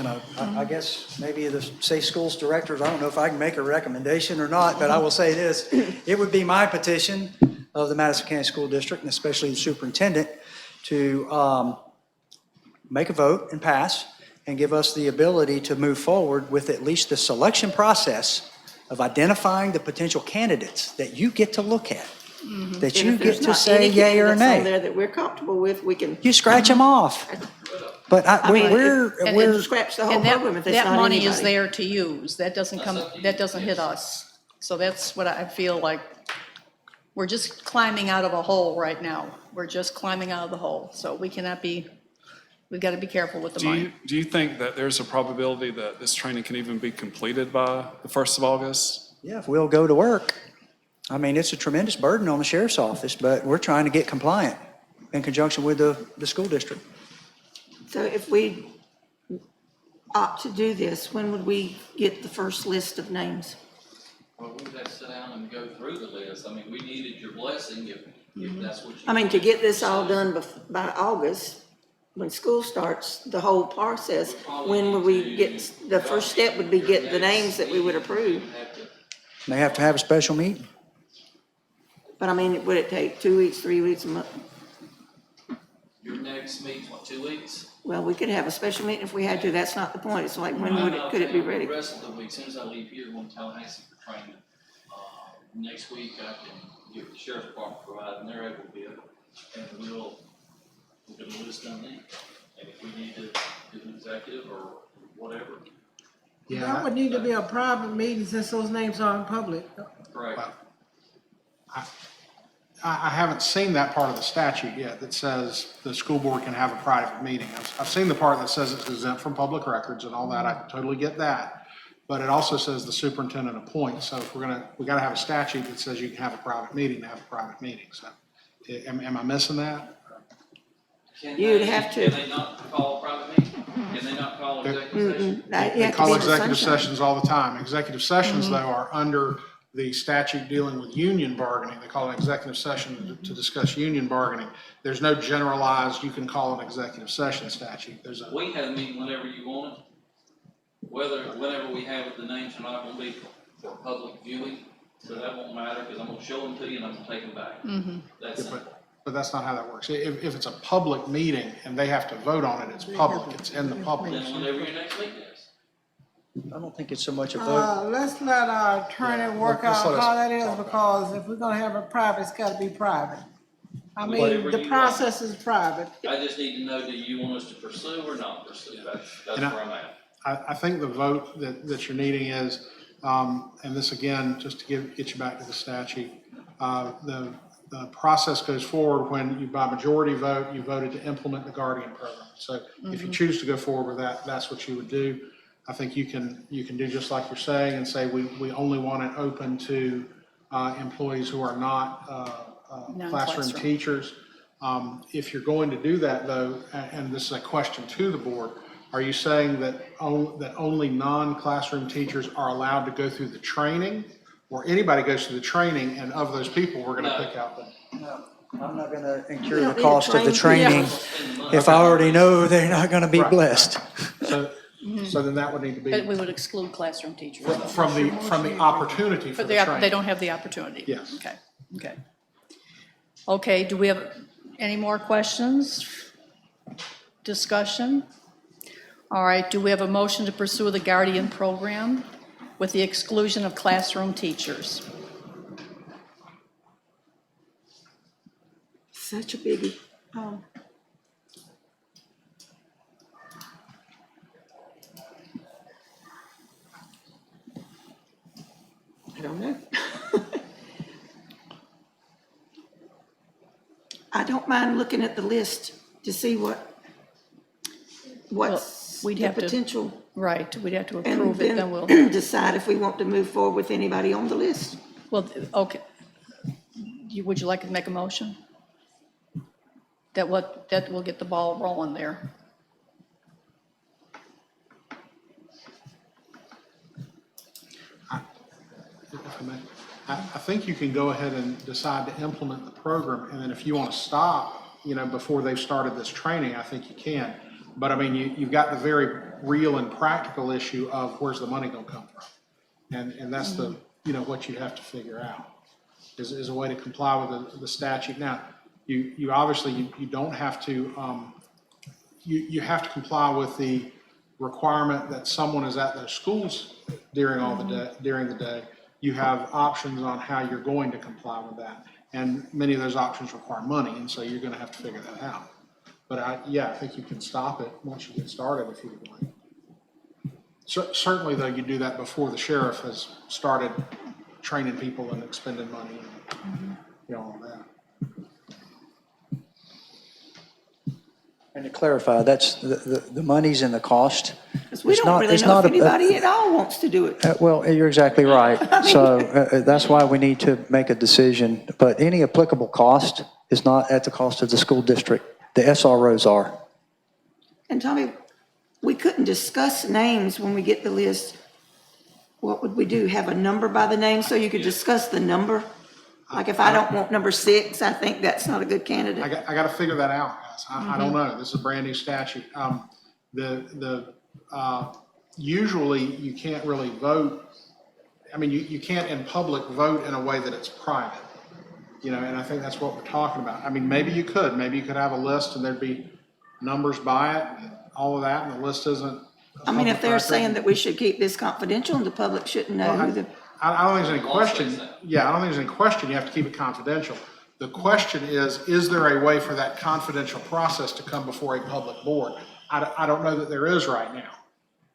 I guess maybe the safe schools directors, I don't know if I can make a recommendation or not, but I will say this. It would be my petition of the Madison County School District, and especially the superintendent, to make a vote and pass and give us the ability to move forward with at least the selection process of identifying the potential candidates that you get to look at, that And you if there's get to not say any yay or candidates on nay. there that we're comfortable with, we can, You scratch them off. But I mean, we're, scratch the whole And that, program if there's that not money is anybody. there to use. That doesn't come, that doesn't hit us. So that's what I feel like. We're just climbing out of a hole right now. We're just climbing out of the hole. So we cannot be, we've got to be careful with the money. do you think that there's a probability that this training can even be completed by the 1st of August? yeah, if we'll go to work. I mean, it's a tremendous burden on the sheriff's office, but we're trying to get compliant in conjunction with the school district. So if we opt to do this, when would we get the first list of names? Well, we'd have to sit down and go through the list. I mean, we needed your blessing if that's what you. I mean, to get this all done by August, when school starts, the whole process, when would we get, the first step would be get the names that we would approve. They have to have a special meeting. But I mean, would it take 2 weeks, 3 weeks, a month? Your next meeting's what, 2 weeks? Well, we could have a special meeting if we had to. That's not the point. It's like, when would it, could it be ready? The rest of the week, as soon as I leave here, going to Tallahassee for training, next week I can get the sheriff's department provided, and they're able to bid, and we'll get a list done then. And if we need to do an executive or whatever, That would need to be a private meeting since those names aren't public. correct. I haven't seen that part of the statute yet that says the school board can have a private meeting. I've seen the part that says it's exempt from public records and all that. I totally get that. But it also says the superintendent appoints. So if we gotta have a statute that says you can have a private meeting to have a private meeting. So am I missing that? You'd have to- Can they not call a private meeting? Can they not call executive session? They call executive sessions all the time. Executive sessions, though, are under the statute dealing with union bargaining. They call it an executive session to discuss union bargaining. There's no generalized, you can call an executive session statute. There's a, We have a meeting whenever you want it. Whenever we have it, the names are not gonna be for public viewing, so that won't matter, because I'm gonna show them to you and I'm gonna take them back. That's it. but that's not how that works. If it's a public meeting and they have to vote on it, it's public, it's in the public. Then whenever your next meeting is. I don't think it's so much a vote. Let's let our attorney work let's out let us how that is, talk about because if we're gonna have it private, it's gotta be private. I mean, Whatever the you process is private. I just need to know, do you want us to pursue or not pursue? That's And where I'm at. I think the vote that you're needing is, and this again, just to get you back to the statute, the process goes forward when you, by majority vote, you voted to implement the Guardian program. So if you choose to go forward with that, that's what you would do. I think you can do just like you're saying and say, we only want it open to employees who are not classroom Non-classroom. teachers. If you're going to do that, though, and this is a question to the board, are you saying that only non-classroom teachers are allowed to go through the training? Or anybody goes through the training, and of those people, we're gonna pick out the... No, I'm not gonna incur don't the need to cost of the train training people. if I already know they're not gonna be Right. blessed. So then that would need to But we be would exclude classroom teachers. from the opportunity for But the they training. don't have the opportunity? Yes. Okay. Okay, do we have any more questions? Discussion? All right, do we have a motion to pursue the Guardian program with the exclusion of classroom teachers? Such a biggie. I don't know. I don't mind looking at the list to see what's we'd the have to- potential. Right, we'd have to And approve it, then then we'll, decide if we want to move forward with anybody on the list. well, okay. Would you like to make a motion? That will get the ball rolling there. If I may. I think you can go ahead and decide to implement the program, and then if you want to stop, before they've started this training, I think you can. But I mean, you've got the very real and practical issue of where's the money gonna come from? And that's the, what you have to figure out, is a way to comply with the statute. Now, you obviously, you don't have to, you have to comply with the requirement that someone is at those schools during the day. You have options on how you're going to comply with that. And many of those options require money, and so you're gonna have to figure that out. But I think you can stop it once you get started if you would like. Certainly, though, you do that before the sheriff has started training people and expending money and, all that. And to clarify, that's the money's in the cost. Because we It's don't not- really it's know if not a- anybody at all wants to do it. Well, you're exactly right. So that's why we need to make a decision. But any applicable cost is not at the cost of the school district. The SROs are. And Tommy, we couldn't discuss names when we get the list. What would we do? Have a number by the name so you could discuss the number? Like if I don't want number 6, I think that's not a good candidate. I got to figure that out, guys. I don't know. This is a brand new statute. Usually you can't really vote. I mean, you can't in public vote in a way that it's private, and I think that's what we're talking about. I mean, maybe you could have a list and there'd be numbers by it and all of that, and the list isn't. I mean, if they're saying that we should keep this confidential and the public shouldn't know who the I don't think there's any Law question, says that. yeah, I don't think there's any question, you have to keep it confidential. The question is there a way for that confidential process to come before a public board? I don't know that there is right now.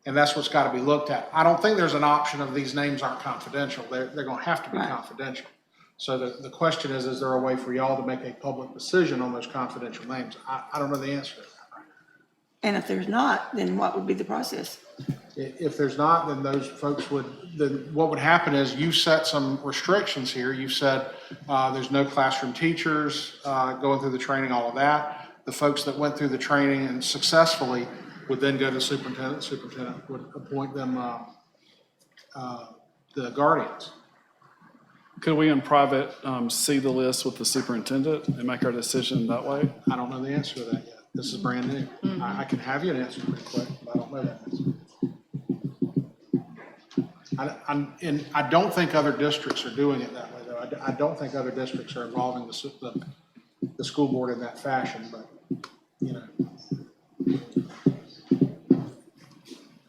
And that's what's got to be looked at. I don't think there's an option of these names aren't confidential. They're going to have to be Right. confidential. So the question is there a way for y'all to make a public decision on those confidential names? I don't know the answer to that right now. And if there's not, then what would be the process? If there's not, then those folks then what would happen is you set some restrictions here. You said there's no classroom teachers going through the training, all of that. The folks that went through the training and successfully would then go to the superintendent. The superintendent would appoint them the guardians. Could we in private see the list with the superintendent and make our decision that way? I don't know the answer to that yet. This is brand new. I can have you an answer pretty quick, but I don't know that answer. And I don't think other districts are doing it that way, though. I don't think other districts are involving the school board in that fashion, but, you know.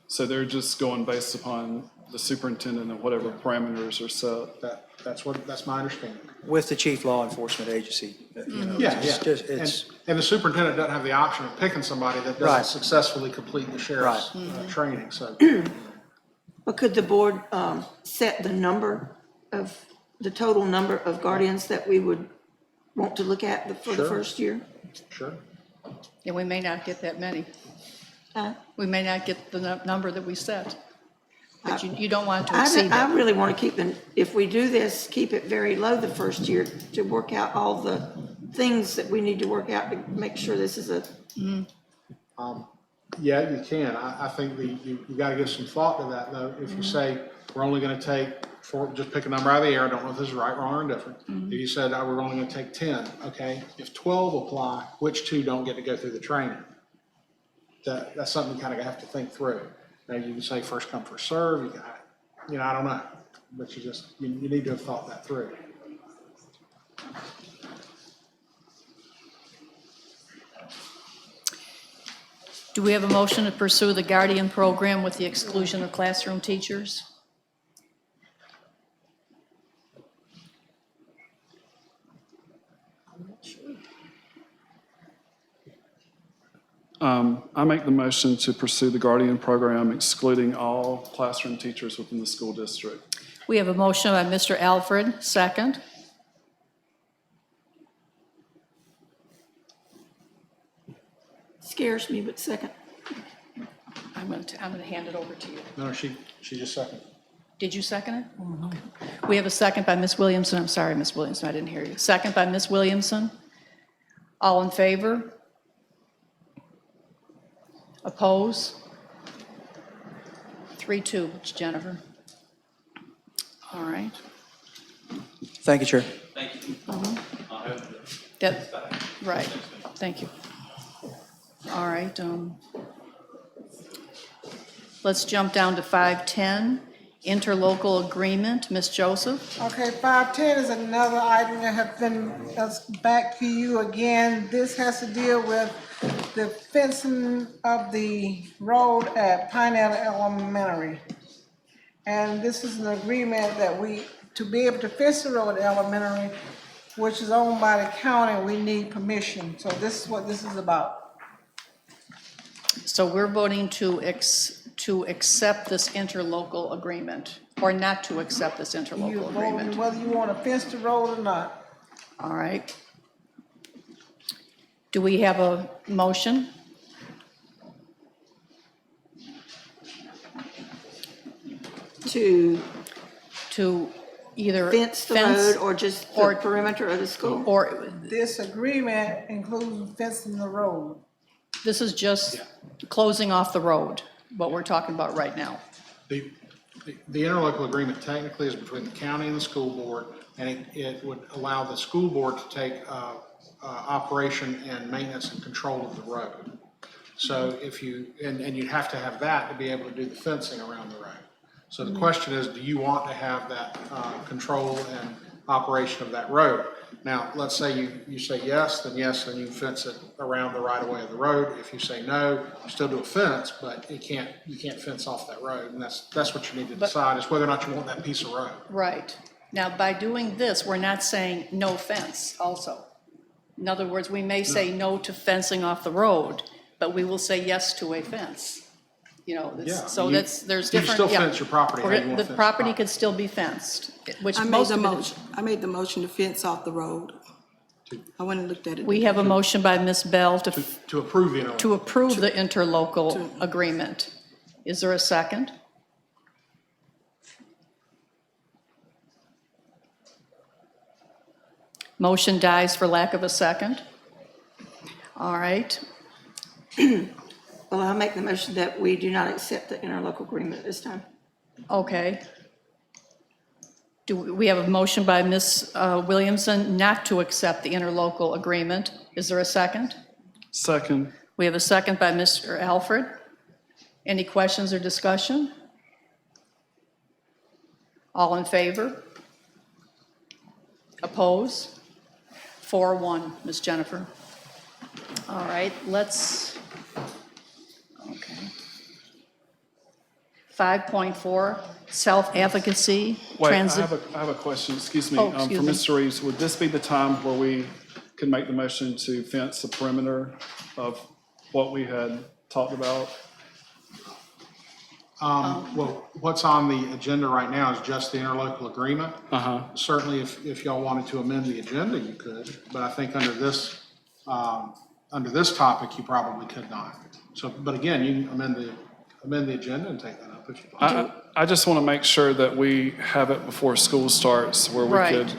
So they're just going based upon the superintendent and whatever parameters are set? That's my understanding. With the chief law enforcement agency, you know, Yeah, it's yeah. just, it's, And the superintendent doesn't have the option of picking somebody that Right. doesn't successfully complete the sheriff's training, so. But could the board set the total number of guardians that we would want to look at for the Sure. first year? Sure. Yeah, we may not get that many. We may not get the number that we set. But you don't want to exceed I that. really want to keep it, if we do this, keep it very low the first year to work out all the things that we need to work out to make sure this is a, Yeah, you can. I think you got to give some thought to that, though. If you say, we're only going to take, just pick a number out of the air, I don't know if this is right, wrong, or indifferent. If you said, we're only going to take 10, okay, if 12 apply, which 2 don't get to go through the training? That's something you kind of have to think through. Now, you can say first come, first serve, I don't know, but you need to have thought that through. Do we have a motion to pursue the Guardian program with the exclusion of classroom teachers? I make the motion to pursue the Guardian program excluding all classroom teachers within the school district. We have a motion by Mr. Alfred, second. scares me, but second. I'm going to hand it over to you. No, she just seconded. Did you second it? Okay. We have a second by Ms. Williamson. I'm sorry, Ms. Williamson, I didn't hear you. Second by Ms. Williamson. All in favor? Oppose? 3-2, Jennifer. All right. thank you, Chair. Thank you. I hope Right, thank you. All right, let's jump down to 510, Interlocal Agreement. Ms. Joseph? Okay, 510 is another item that has been, that's back to you again. This has to deal with the fencing of the road at Pineapple Elementary. And this is an agreement that to be able to fence the road at Elementary, which is owned by the county, we need permission. So this is what this is about. So we're voting to accept this interlocal agreement, or not to accept this You're interlocal voting agreement. whether you want to fence the road or not. All right. Do we have a motion? To either Fence the road or just the or- perimeter of the school? Or This agreement includes fencing the road. this is just closing off the road, what we're talking about right now. The interlocal agreement technically is between the county and the school board, and it would allow the school board to take operation and maintenance and control of the road. So and you'd have to have that to be able to do the fencing around the road. So the question is, do you want to have that control and operation of that road? Now, let's say you say yes, then you fence it around the right of way of the road. If you say no, you still do a fence, but you can't fence off that road. And that's what you need to decide, is whether or not you want that piece of road. Right. Now, by doing this, we're not saying no fence also. In other words, we may say no to fencing off the road, but we will say yes to a fence. You know, Yeah, so there's you different. can still yeah. fence your property how you want The fenced property property. could still be fenced, which I made most the of it. motion, I made the motion to fence off the road. I went and looked at it. We have a motion by Ms. Bell to To approve the interlocal. to approve the interlocal agreement. Is there a second? Motion dies for lack of a second. All right. Well, I'll make the motion that we do not accept the interlocal agreement at this time. Okay. We have a motion by Ms. Williamson not to accept the interlocal agreement. Is there a second? Second. We have a second by Mr. Alfred. Any questions or discussion? All in favor? Oppose? 4-1, Ms. Jennifer. All right, let's, okay. 5.4, self-advocacy. Wait, I have a question, excuse me. Oh, For excuse me. Mr. Reeves, would this be the time where we can make the motion to fence the perimeter of what we had talked about? Well, what's on the agenda right now is just the interlocal agreement. Uh-huh. Certainly, if y'all wanted to amend the agenda, you could, but I think under this topic, you probably could not. So, but again, you can amend the agenda and take that up if you'd like. I just want to make sure that we have it before school starts, where we Right. could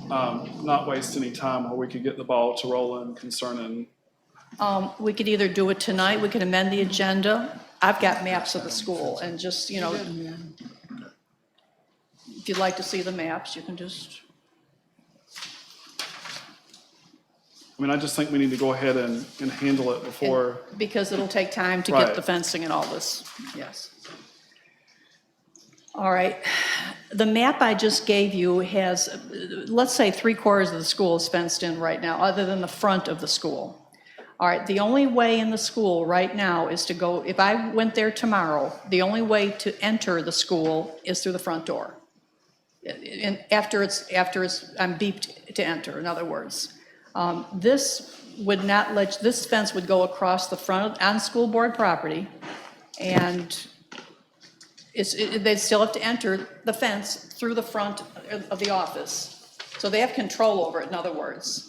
not waste any time, where we could get the ball to rolling concerning. We could either do it tonight, we could amend the agenda. I've got maps of the school and just, you know, if you'd like to see the maps, you can just, I mean, I just think we need to go ahead and handle it before. because it'll take time to get Right. the fencing and all this, yes. All right, the map I just gave you has, let's say 3/4 of the school is fenced in right now, other than the front of the school. All right, the only way in the school right now is to go, if I went there tomorrow, the only way to enter the school is through the front door. And after it's, I'm beeped to enter, in other words. This would not let, this fence would go across the front on school board property, and they'd still have to enter the fence through the front of the office. So they have control over it, in other words.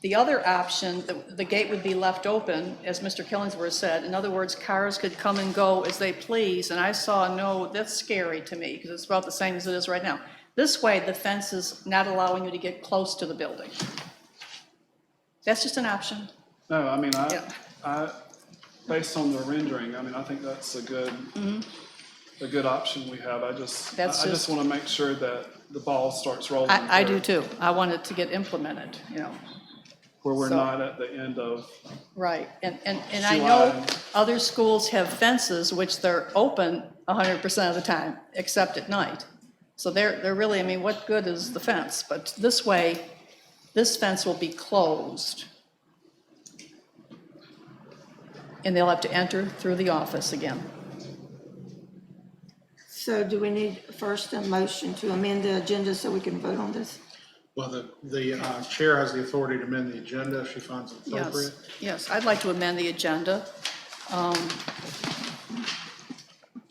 The other option, the gate would be left open, as Mr. Killingsworth said. In other words, cars could come and go as they please, and I saw, no, that's scary to me, because it's about the same as it is right now. This way, the fence is not allowing you to get close to the building. That's just an option. No, I mean, Yeah. based on the rendering, I mean, I think that's a good option we have. I just want to make sure that the ball starts rolling. I do too. I want it to get implemented, you know. Where we're So- not at the end of, Right, and I know July. other schools have fences which they're open 100% of the time, except at night. So they're really, I mean, what good is the fence? But this way, this fence will be closed. And they'll have to enter through the office again. So do we need first a motion to amend the agenda so we can vote on this? Well, the chair has the authority to amend the agenda if she finds it Yes, appropriate. yes, I'd like to amend the agenda.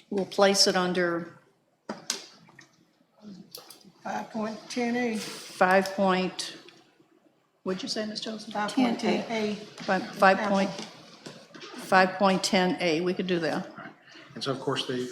We'll place it under 5.10A. what'd you say, Ms. Joseph? 5.10A. 5.10A, we could do that. And so, of course, the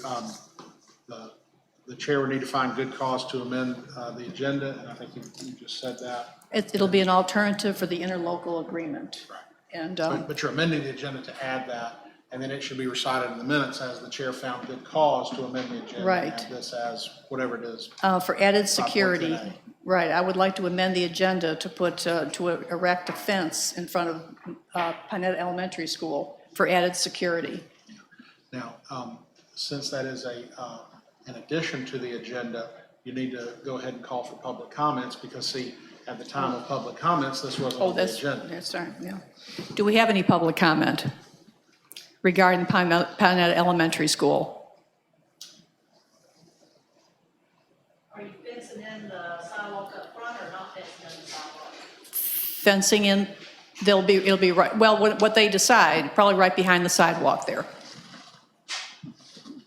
chair would need to find good cause to amend the agenda, and I think you just said that. It'll be an alternative for the interlocal agreement. Right. And, But you're amending the agenda to add that, and then it should be recited in the minutes as the chair found good cause to amend the agenda. Right. And add this as whatever it is. for added security, 5.10A. right, I would like to amend the agenda to put, to erect a fence in front of Pinetta Elementary School for added security. Now, since that is an addition to the agenda, you need to go ahead and call for public comments, because see, at the time of public comments, this wasn't Oh, on the that's, agenda. that's right, yeah. Do we have any public comment regarding Pinetta Elementary School? Are you fencing in the sidewalk up front or not fencing in the sidewalk? Fencing in, it'll be right, well, what they decide, probably right behind the sidewalk there.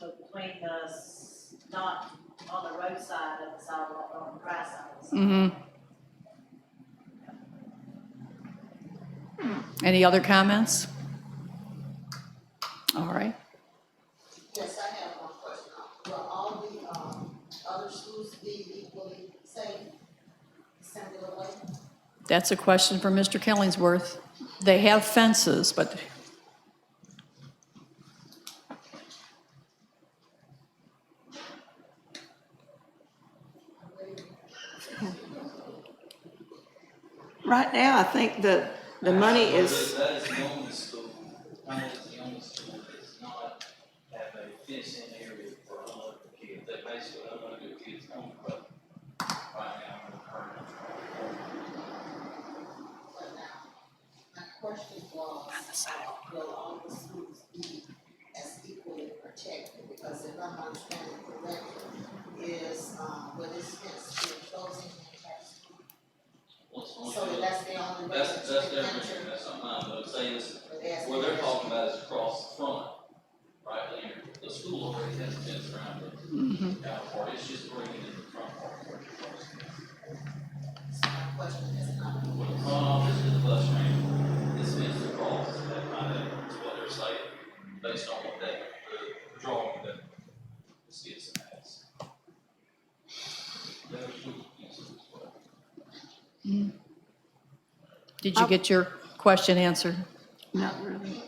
So between not on the roadside of the sidewalk, but on the grass side of the sidewalk? Any other comments? All right. Yes, I have one question. Will all the other schools be equally safe, similar way? That's a question for Mr. Killingsworth. They have fences, but Right now, I think the money is, That is the only school, I know it's the only school that does not have a fenced-in area for unloaded kids. They basically unload kids on the road right now in the current. But now, my question was, will all the schools be as equally protected? Because if I'm understanding correctly, is, will this fence be closing the entire school? So that's the only way That's that you their can mission, enter? that's not mine, but I'm saying this, But that's what they're theirs. talking about is across the front, right there. The school already has a fence around the outer part, it's just bringing in the front part. So my question is not. With the front office and the bus ramp, this fence across, that kind of, is what they're saying, based on what they, the drawing that this gets has. There's weaknesses as well. did you get your question answered? Not really.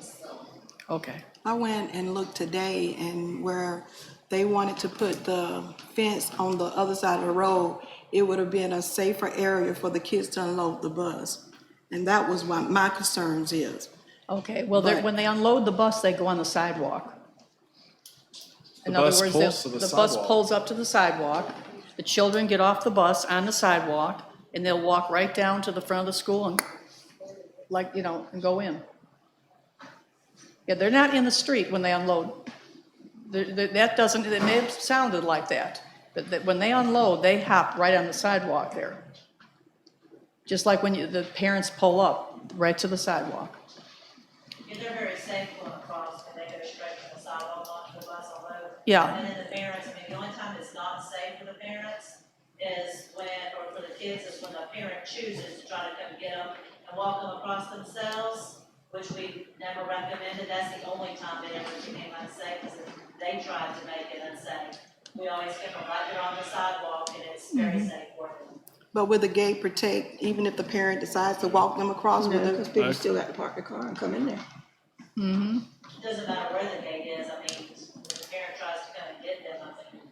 Okay. I went and looked today, and where they wanted to put the fence on the other side of the road, it would have been a safer area for the kids to unload the bus. And that was what my concerns is. Okay, well, But- when they unload the bus, they go on the sidewalk. In The other bus words, pulls to the bus sidewalk. pulls up to the sidewalk, the children get off the bus on the sidewalk, and they'll walk right down to the front of the school and, and go in. Yeah, they're not in the street when they unload. That doesn't, it may have sounded like that, but when they unload, they hop right on the sidewalk there. Just like when the parents pull up, right to the sidewalk. Yeah, they're very safe going across, and they go straight from the sidewalk onto the bus unload. Yeah. And then the parents, the only time it's not safe for the parents is or for the kids, is when the parent chooses to try to come get them and walk them across themselves, which we never recommended. That's the only time they ever became unsafe, is if they tried to make it unsafe. We always kept them right there on the sidewalk, and it's very safe for them. But will the gate protect, even if the parent decides to walk them across? no, Will because people still got to park their car and come in there. It doesn't matter where the gate is, I mean, if the parent tries to come and get them, I think.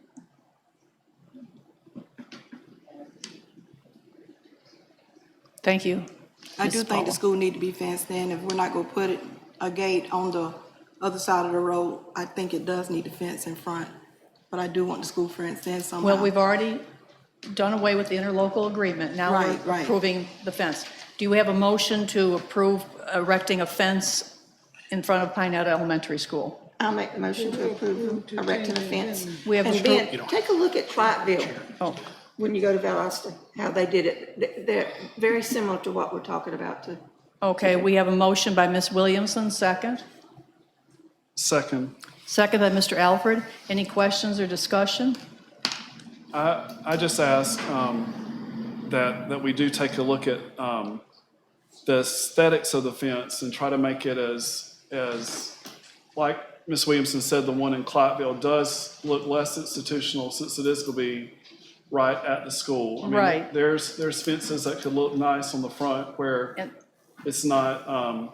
Thank you. I do Ms. think the Paula. school need to be fenced in. If we're not gonna put a gate on the other side of the road, I think it does need a fence in front. But I do want the school fenced in somehow. Well, we've already done away with the interlocal agreement. Now we're Right, right. approving the fence. Do you have a motion to approve erecting a fence in front of Pinetta Elementary School? I'll make the motion to approve erecting a fence. We have And approved- Ben, take a look at Clarkville, Oh, when you go to Valdosta, how they did it. They're very similar to what we're talking about too. okay, we have a motion by Ms. Williamson, second. Second. Second by Mr. Alfred. Any questions or discussion? I just ask that we do take a look at the aesthetics of the fence and try to make it as like Ms. Williamson said, the one in Clarkville does look less institutional since it is going to be right at the school. I mean, Right. There's fences that could look nice on the front where And- it's not,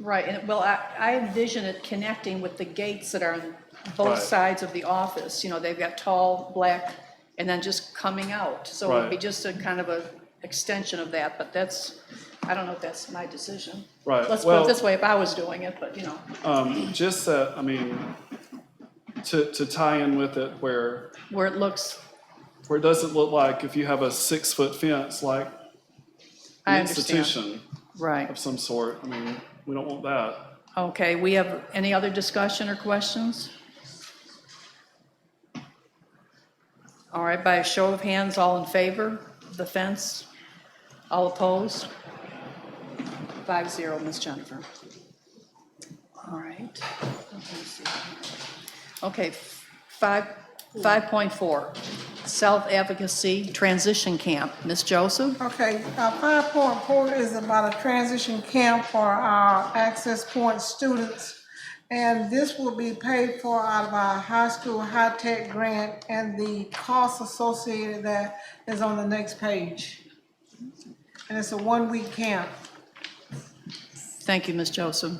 Right, and well, I envision it connecting with the gates that are on both Right. sides of the office. You know, they've got tall, black, and then just coming out. So it'd be Right. just a kind of a extension of that, but I don't know if that's my decision. Right, Let's put well- it this way, if I was doing it, but just that, I mean, to tie in with it where where it looks, it doesn't look like if you have a 6-foot fence like I understand. institution Right. of some sort. I mean, we don't want that. Okay, we have any other discussion or questions? All right, by a show of hands, all in favor of the fence? All opposed? 5-0, Ms. Jennifer. All right. Let me see. Okay, 5.4, Self-Advocacy Transition Camp. Ms. Joseph? Okay, 5.4 is about a transition camp for our Access Point students. And this will be paid for out of our high school high-tech grant, and the cost associated that is on the next page. And it's a one-week camp. Thank you, Ms. Joseph.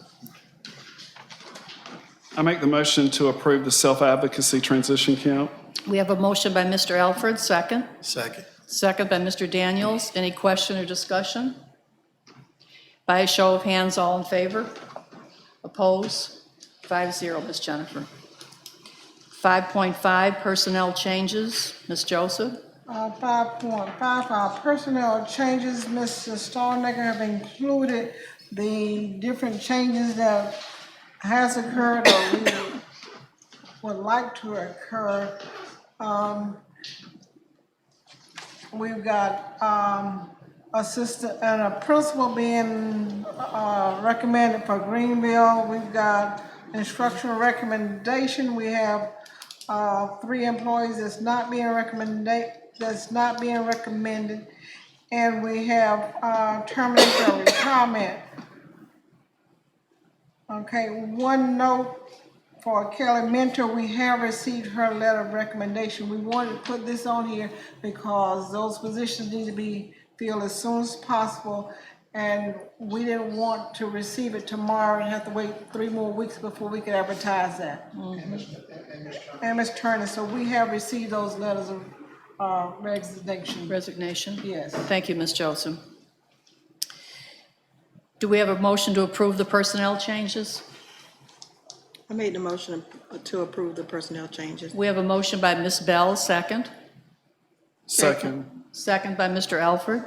I make the motion to approve the self-advocacy transition camp. We have a motion by Mr. Alford, second. Second. Second by Mr. Daniels. Any question or discussion? By a show of hands, all in favor? Oppose? 5-0, Ms. Jennifer. 5.5, personnel changes. Ms. Joseph? 5.5, our personnel changes, Mr. Stallnaker have included the different changes that has occurred or we would like to occur. We've got assistant and a principal being recommended for Greenville. We've got instructional recommendation. We have 3 employees that's not being recommended, and we have termination or retirement. Okay, one note for Kelly Mentor, we have received her letter of recommendation. We wanted to put this on here because those positions need to be filled as soon as possible, and we didn't want to receive it tomorrow and have to wait 3 more weeks before we could advertise that. And Ms. Turner, so we have received those letters of resignation. Resignation? Yes. Thank you, Ms. Joseph. Do we have a motion to approve the personnel changes? I made the motion to approve the personnel changes. We have a motion by Ms. Bell, second. Second. Second by Mr. Alford.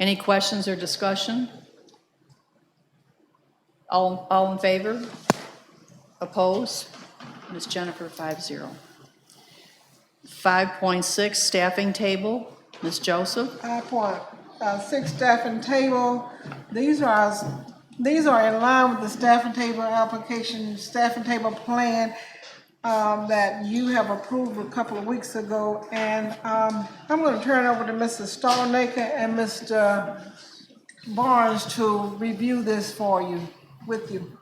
Any questions or discussion? All in favor? Oppose? Ms. Jennifer, 5-0. 5.6, staffing table. Ms. Joseph? 5.6, staffing table. These are in line with the staffing table application, staffing table plan that you have approved a couple of weeks ago. And I'm going to turn it over to Mr. Stallnaker and Mr. Barnes to review this with you.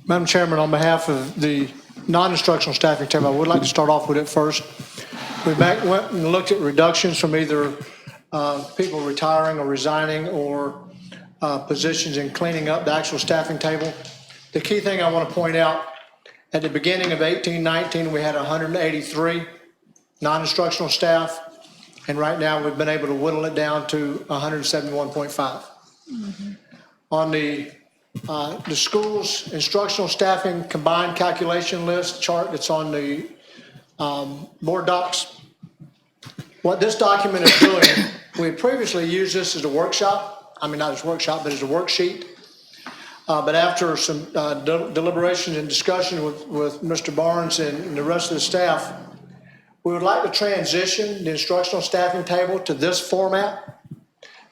Madam Chairman, on behalf of the non-instructional staffing table, I would like to start off with it first. We went and looked at reductions from either people retiring or resigning or positions in cleaning up the actual staffing table. The key thing I want to point out, at the beginning of 18-19, we had 183 non-instructional staff, and right now we've been able to whittle it down to 171.5. On the school's instructional staffing combined calculation list chart that's on the board docs, what this document is doing, we had previously used this as a workshop. I mean, not as a workshop, but as a worksheet. But after some deliberation and discussion with Mr. Barnes and the rest of the staff, we would like to transition the instructional staffing table to this format,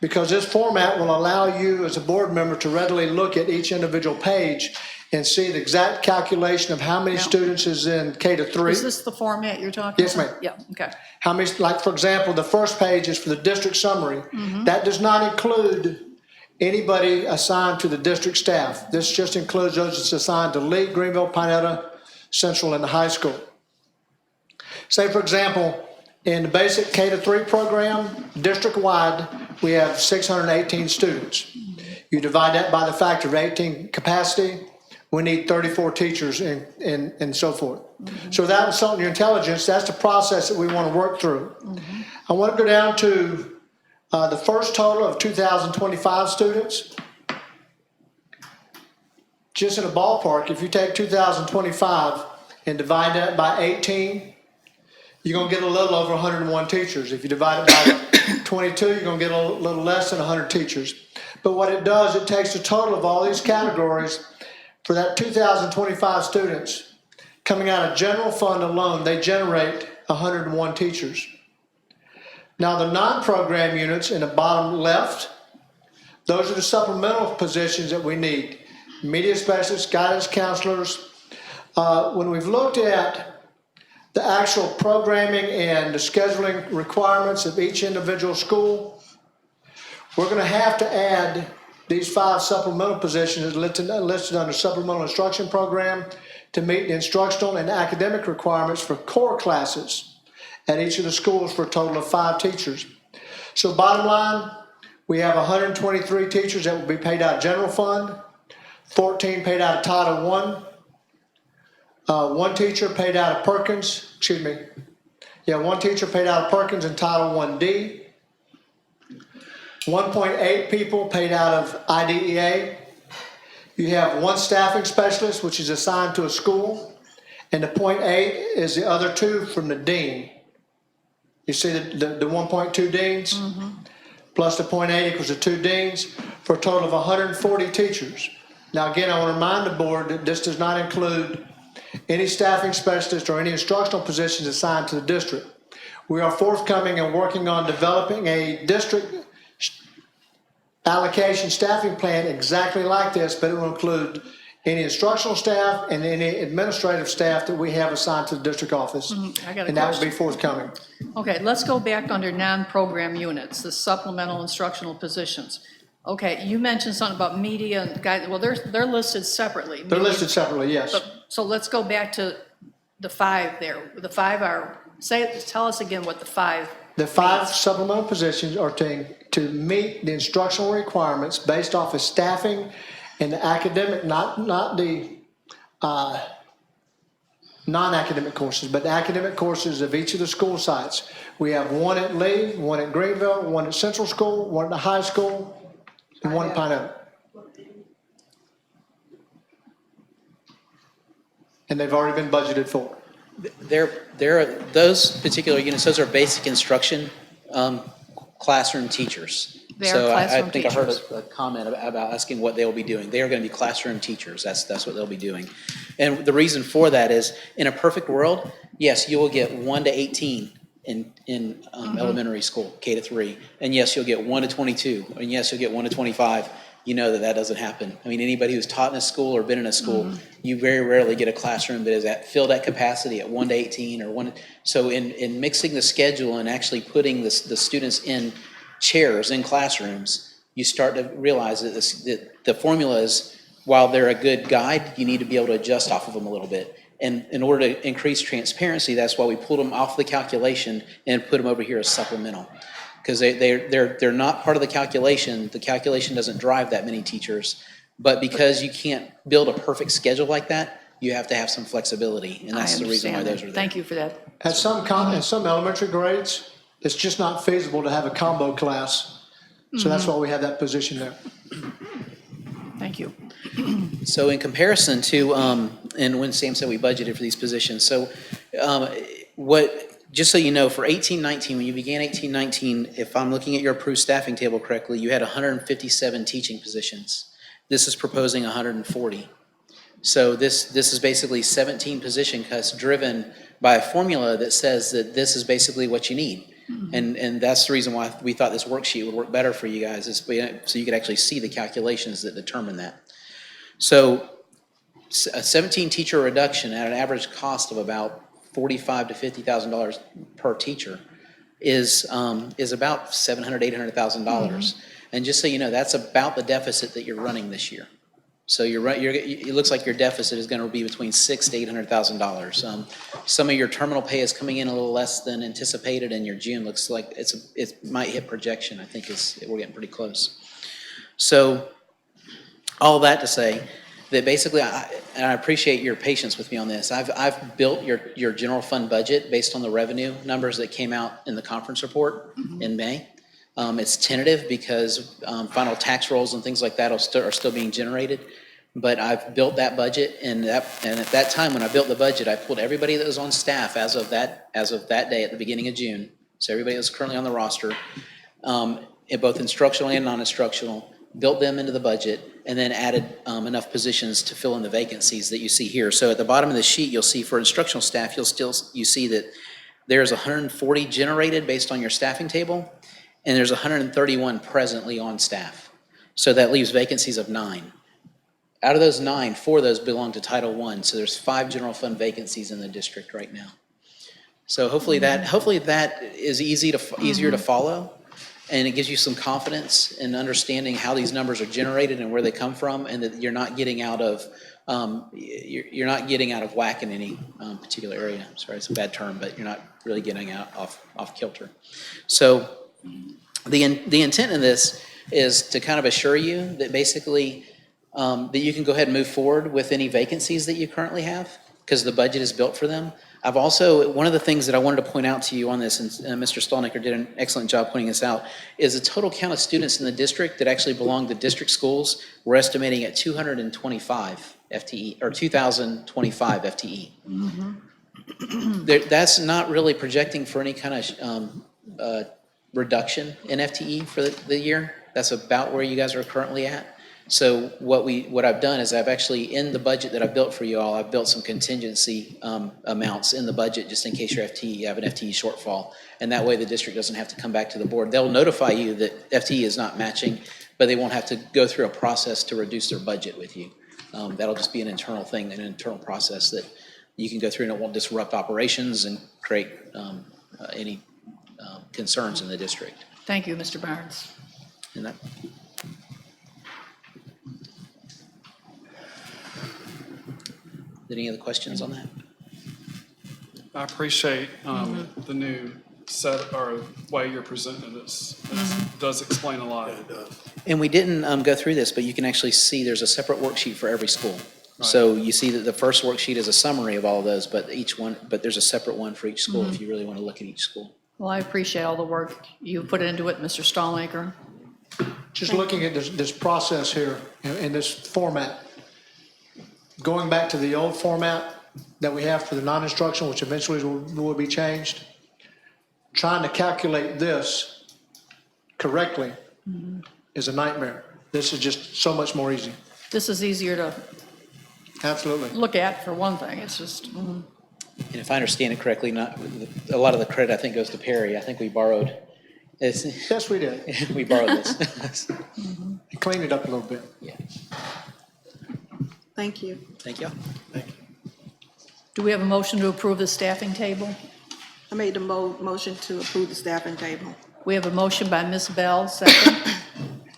because this format will allow you as a board member to readily look at each individual page and see the exact calculation of how many students is in K to 3. Is this the format you're talking about? Yes, ma'am. Yeah, okay. How many, like for example, the first page is for the district summary. That does not include anybody assigned to the district staff. This just includes those that's assigned to Lee, Greenville, Pinetta, Central, and the high school. Say for example, in the basic K to 3 program, district-wide, we have 618 students. You divide that by the factor of 18 capacity, we need 34 teachers and so forth. So that was something, your intelligence, that's the process that we want to work through. I want to go down to the first total of 2,025 students. Just in a ballpark, if you take 2,025 and divide that by 18, you're going to get a little over 101 teachers. If you divide it by 2022, you're gonna get a little less than 100 teachers. But what it does, it takes the total of all these categories for that 2,025 students. Coming out of general fund alone, they generate 101 teachers. Now, the non-program units in the bottom left, those are the supplemental positions that we need. Media specialists, guidance counselors. When we've looked at the actual programming and the scheduling requirements of each individual school, we're gonna have to add these 5 supplemental positions listed under supplemental instruction program to meet the instructional and academic requirements for core classes at each of the schools for a total of 5 teachers. So bottom line, we have 123 teachers that will be paid out of general fund, 14 paid out of Title I, 1 teacher paid out of Perkins, one teacher paid out of Perkins and Title I-D, 1.8 people paid out of IDEA. You have 1 staffing specialist, which is assigned to a school, and the 0.8 is the other 2 from the dean. You see the 1.2 deans? Plus the 0.8 equals the 2 deans, for a total of 140 teachers. Now again, I want to remind the board that this does not include any staffing specialist or any instructional positions assigned to the district. We are forthcoming and working on developing a district allocation staffing plan exactly like this, but it will include any instructional staff and any administrative staff that we have assigned to the district office. I got a And that will question. be forthcoming. Okay, let's go back under non-program units, the supplemental instructional positions. Okay, you mentioned something about media and guide, well, they're listed separately. They're listed separately, yes. So let's go back to the 5 there. The 5 are, tell us again what the 5. The 5 supplemental positions are to meet the instructional requirements based off of staffing and the academic, not the non-academic courses, but the academic courses of each of the school sites. We have 1 at Lee, 1 at Greenville, 1 at Central School, 1 at the high school, and 1 at Pine Oak. And they've already been budgeted for. Those particular units, those are basic instruction classroom teachers. They are classroom I think I heard teachers. a comment about asking what they will be doing. They are going to be classroom teachers. That's what they'll be doing. And the reason for that is, in a perfect world, yes, you will get 1 to 18 in elementary school, K to 3. And yes, you'll get 1 to 22. And yes, you'll get 1 to 25. You know that doesn't happen. I mean, anybody who's taught in a school or been in a school, you very rarely get a classroom that is filled at capacity at 1 to 18 or 1. So in mixing the schedule and actually putting the students in chairs in classrooms, you start to realize that the formulas, while they're a good guide, you need to be able to adjust off of them a little bit. And in order to increase transparency, that's why we pulled them off the calculation and put them over here as supplemental. Because they're not part of the calculation. The calculation doesn't drive that many teachers. But because you can't build a perfect schedule like that, you have to have some flexibility. And that's the reason why those are there. Thank you for that. At some elementary grades, it's just not feasible to have a combo class. So that's why we have that position there. Thank you. So in comparison to, and when Sam said we budgeted for these positions, so just so you know, for 18-19, when you began 18-19, if I'm looking at your approved staffing table correctly, you had 157 teaching positions. This is proposing 140. So this is basically 17 position cuts driven by a formula that says that this is basically what you need. And that's the reason why we thought this worksheet would work better for you guys, is so you could actually see the calculations that determine that. So a 17 teacher reduction at an average cost of about $45,000 to $50,000 per teacher is about $700,000 to $800,000. And just so you know, that's about the deficit that you're running this year. So it looks like your deficit is going to be between $600,000 to $800,000. Some of your terminal pay is coming in a little less than anticipated, and your June looks like it might hit projection. I think we're getting pretty close. So all that to say that basically, and I appreciate your patience with me on this. I've built your general fund budget based on the revenue numbers that came out in the conference report in May. It's tentative because final tax rolls and things like that are still being generated. But I've built that budget, and at that time when I built the budget, I pulled everybody that was on staff as of that day at the beginning of June. So everybody that's currently on the roster, in both instructional and non-instructional, built them into the budget, and then added enough positions to fill in the vacancies that you see here. So at the bottom of the sheet, you'll see for instructional staff, you see that there's 140 generated based on your staffing table, and there's 131 presently on staff. So that leaves vacancies of 9. Out of those 9, 4 of those belong to Title I, so there's 5 general fund vacancies in the district right now. So hopefully that is easier to follow, and it gives you some confidence in understanding how these numbers are generated and where they come from, and that you're not getting out of whack in any particular area. Sorry, it's a bad term, but you're not really getting out off kilter. So the intent in this is to kind of assure you that basically that you can go ahead and move forward with any vacancies that you currently have, because the budget is built for them. I've also, one of the things that I wanted to point out to you on this, and Mr. Stallnaker did an excellent job pointing this out, is the total count of students in the district that actually belong to district schools, we're estimating at 225 FTE, or 2,025 FTE. That's not really projecting for any kind of reduction in FTE for the year. That's about where you guys are currently at. So what I've done is I've actually, in the budget that I've built for you all, I've built some contingency amounts in the budget just in case you have an FTE shortfall. And that way the district doesn't have to come back to the board. They'll notify you that FTE is not matching, but they won't have to go through a process to reduce their budget with you. That'll just be an internal thing, an internal process that you can go through, and it won't disrupt operations and create any concerns in the district. Thank you, Mr. Barnes. And that, any other questions on that? I appreciate the new set or way you're presenting this. It does explain a lot. And we didn't go through this, but you can actually see there's a separate worksheet for every school. Right. So you see that the first worksheet is a summary of all of those, but there's a separate one for each school if you really want to look at each school. Well, I appreciate all the work you put into it, Mr. Stallnaker. Just looking at this process here in this format, going back to the old format that we have for the non-instructional, which eventually will be changed, trying to calculate this correctly is a nightmare. This is just so much more easy. This is easier to Absolutely. look at, for one thing. It's just, And if I understand it correctly, a lot of the credit I think goes to Perry. I think we borrowed. Yes, we did. We borrowed this. Clean it up a little bit. Yeah. Thank you. Thank you. do we have a motion to approve the staffing table? I made the motion to approve the staffing table. We have a motion by Ms. Bell, second.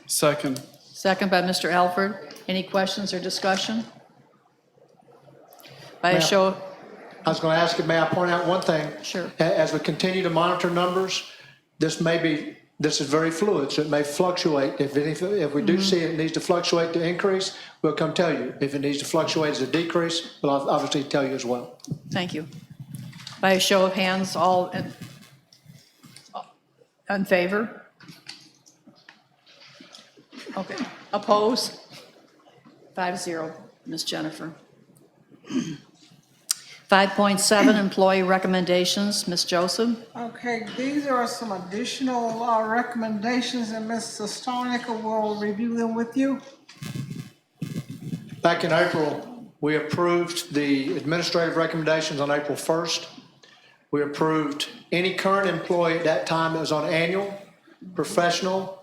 Second. Second by Mr. Alford. Any questions or discussion? By a show, I was going to ask you, may I point out one thing? Sure. As we continue to monitor numbers, this is very fluid, so it may fluctuate. If we do see it needs to fluctuate to increase, we'll come tell you. If it needs to fluctuate as a decrease, we'll obviously tell you as well. thank you. By a show of hands, all in favor? Okay, oppose? 5-0, Ms. Jennifer. 5.7, employee recommendations, Ms. Joseph. Okay, these are some additional recommendations, and Mr. Stallnaker will review them with you. Back in April, we approved the administrative recommendations on April 1st. We approved any current employee at that time that was on annual, professional,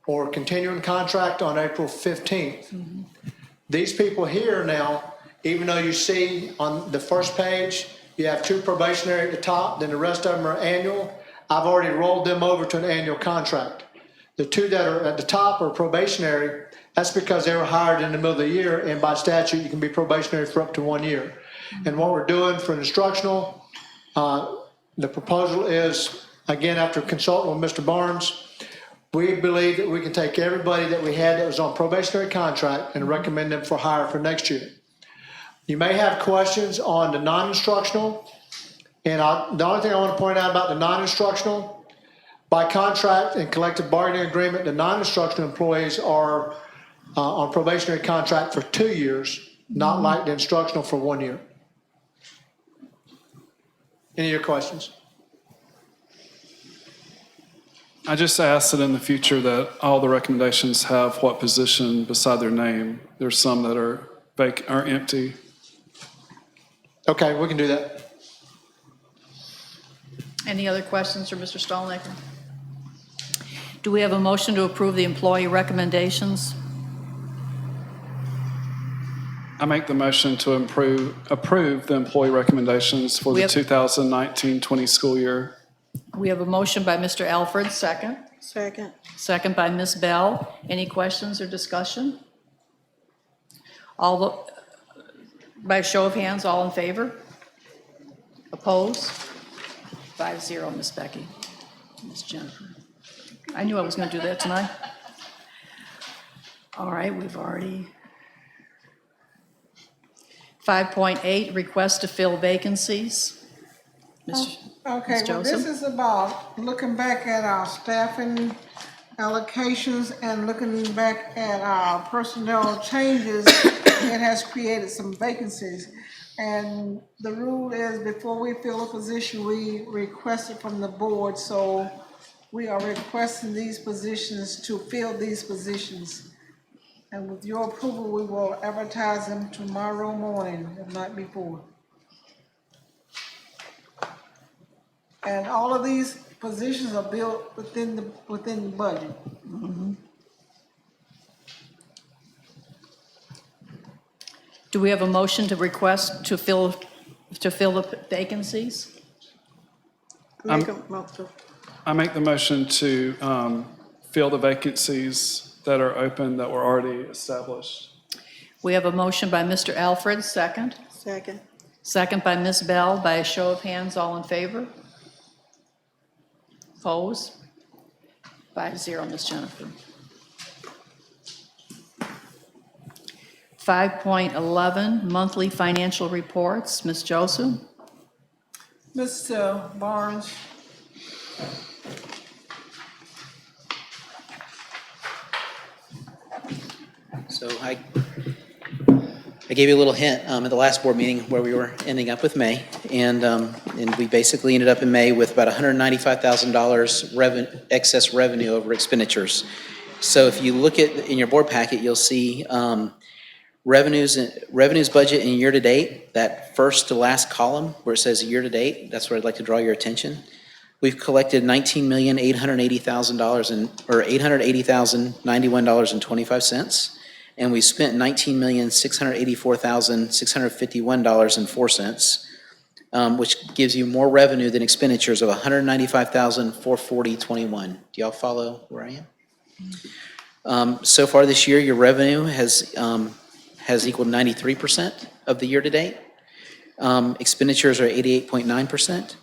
or continuing contract on April 15th. These people here now, even though you see on the first page, you have 2 probationary at the top, then the rest of them are annual, I've already rolled them over to an annual contract. The 2 that are at the top are probationary. That's because they were hired in the middle of the year, and by statute, you can be probationary for up to 1 year. And what we're doing for instructional, the proposal is, again, after consulting with Mr. Barnes, we believe that we can take everybody that we had that was on probationary contract and recommend them for hire for next year. You may have questions on the non-instructional, and the only thing I want to point out about the non-instructional, by contract and collective bargaining agreement, the non-instructional employees are on probationary contract for 2 years, not like the instructional for 1 year. Any of your questions? I just asked that in the future that all the recommendations have what position beside their name. There's some that are are empty. Okay, we can do that. Any other questions for Mr. Stallnaker? Do we have a motion to approve the employee recommendations? I make the motion to approve the employee recommendations for We the have- 2019-20 school year. We have a motion by Mr. Alfred, second. Second. Second by Ms. Bell. Any questions or discussion? By show of hands, all in favor? Opposed? 5-0, Ms. Becky. Ms. Jennifer. I knew I was going to do that tonight. All right, we've already. 5.8, request to fill vacancies. Okay, Ms. well, this Joseph? is about looking back at our staffing allocations and looking back at our personnel changes. It has created some vacancies. And the rule is before we fill a position, we request it from the board. So we are requesting these positions to fill these positions. And with your approval, we will advertise them tomorrow morning, if not before. And all of these positions are built within the budget. Do we have a motion to request to fill the vacancies? Make a motion. I make the motion to fill the vacancies that are open that were already established. We have a motion by Mr. Alfred, second. Second. Second by Ms. Bell. By a show of hands, all in favor? Opposed? 5-0, Ms. Jennifer. 5.11, monthly financial reports. Ms. Joseph? Mr. Barnes, So I gave you a little hint at the last board meeting where we were ending up with May, and we basically ended up in May with about $195,000 excess revenue over expenditures. So if you look in your board packet, you'll see revenues budget in year-to-date, that first to last column where it says year-to-date, that's where I'd like to draw your attention. We've collected $19,880,000 or $880,091.25, and we spent $19,684,651.04, which gives you more revenue than expenditures of $195,440.21. Do y'all follow where I am? So far this year, your revenue has equaled 93% of the year-to-date. Expenditures are 88.9%.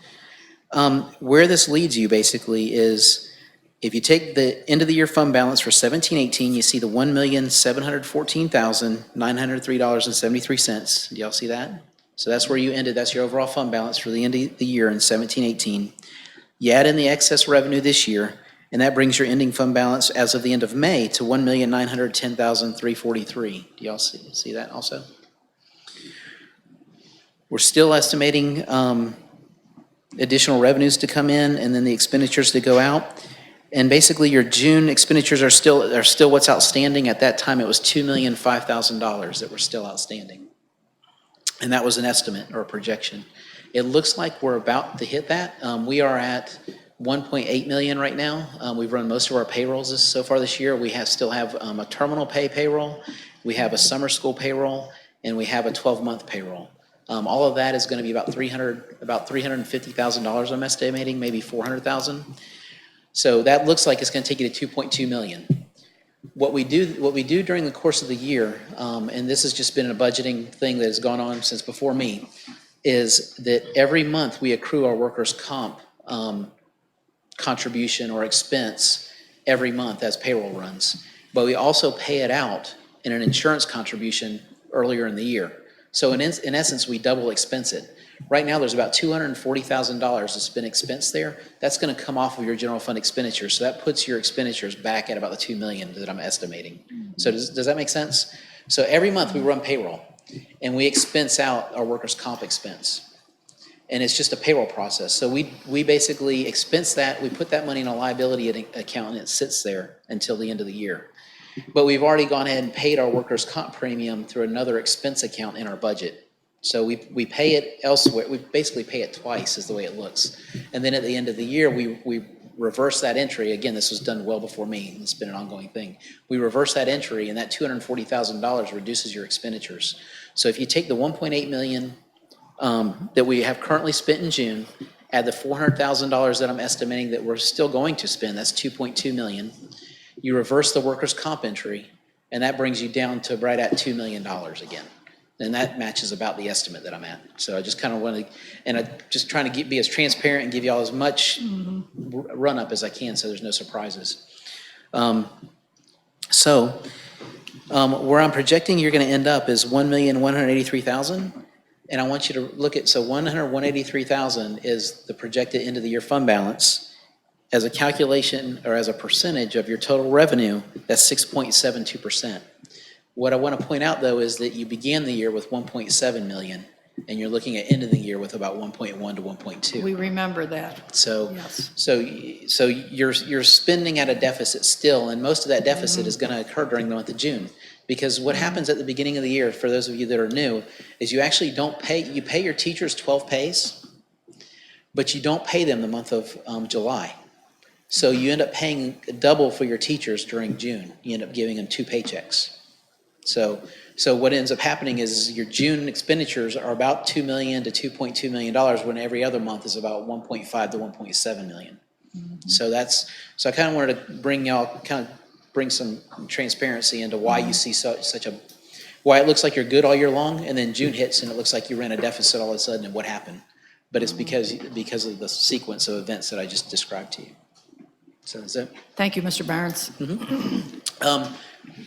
Where this leads you basically is if you take the end of the year fund balance for 17-18, you see the $1,714,903.73. Do y'all see that? So that's where you ended. That's your overall fund balance for the end of the year in 17-18. You add in the excess revenue this year, and that brings your ending fund balance as of the end of May to $1,910,343. Do y'all see that also? We're still estimating additional revenues to come in and then the expenditures to go out. And basically your June expenditures are still what's outstanding. At that time, it was $2,005,000 that were still outstanding. And that was an estimate or a projection. It looks like we're about to hit that. We are at 1.8 million right now. We've run most of our payrolls so far this year. We still have a terminal pay payroll, we have a summer school payroll, and we have a 12-month payroll. All of that is going to be about $350,000, I'm estimating, maybe $400,000. So that looks like it's going to take you to 2.2 million. What we do during the course of the year, and this has just been a budgeting thing that has gone on since before me, is that every month we accrue our workers' comp contribution or expense every month as payroll runs. But we also pay it out in an insurance contribution earlier in the year. So in essence, we double expense it. Right now, there's about $240,000 that's been expensed there. That's going to come off of your general fund expenditures. So that puts your expenditures back at about the $2 million that I'm estimating. So does that make sense? So every month we run payroll and we expense out our workers' comp expense. and it's just a payroll process. So we basically expense that, we put that money in a liability account, and it sits there until the end of the year. But we've already gone ahead and paid our workers' comp premium through another expense account in our budget. So we pay it elsewhere, we basically pay it twice is the way it looks. And then at the end of the year, we reverse that entry. Again, this was done well before me, it's been an ongoing thing. We reverse that entry, and that $240,000 reduces your expenditures. So if you take the 1.8 million that we have currently spent in June, add the $400,000 that I'm estimating that we're still going to spend, that's 2.2 million. You reverse the workers' comp entry, and that brings you down to right at $2 million again. And that matches about the estimate that I'm at. So I just kind of want to, and I'm just trying to be as transparent and give you all as much run-up as I can so there's no surprises. Where I'm projecting you're going to end up is 1,183,000. And I want you to look at, so 183,000 is the projected end of the year fund balance. As a calculation or as a percentage of your total revenue, that's 6.72%. What I want to point out, though, is that you began the year with 1.7 million, and you're looking at end of the year with about 1.1 to 1.2. We remember that. So, Yes. so you're spending at a deficit still, and most of that deficit is going to occur during the month of June. Because what happens at the beginning of the year, for those of you that are new, is you actually don't pay, you pay your teachers 12 pays, but you don't pay them the month of July. So you end up paying double for your teachers during June. You end up giving them 2 paychecks. So what ends up happening is your June expenditures are about $2 million to $2.2 million, when every other month is about 1.5 to 1.7 million. So I kind of wanted to bring some transparency into why you see why it looks like you're good all year long, and then June hits and it looks like you ran a deficit all of a sudden, and what happened? But it's because of the sequence of events that I just described to you. So is that? Thank you, Mr. Barnes.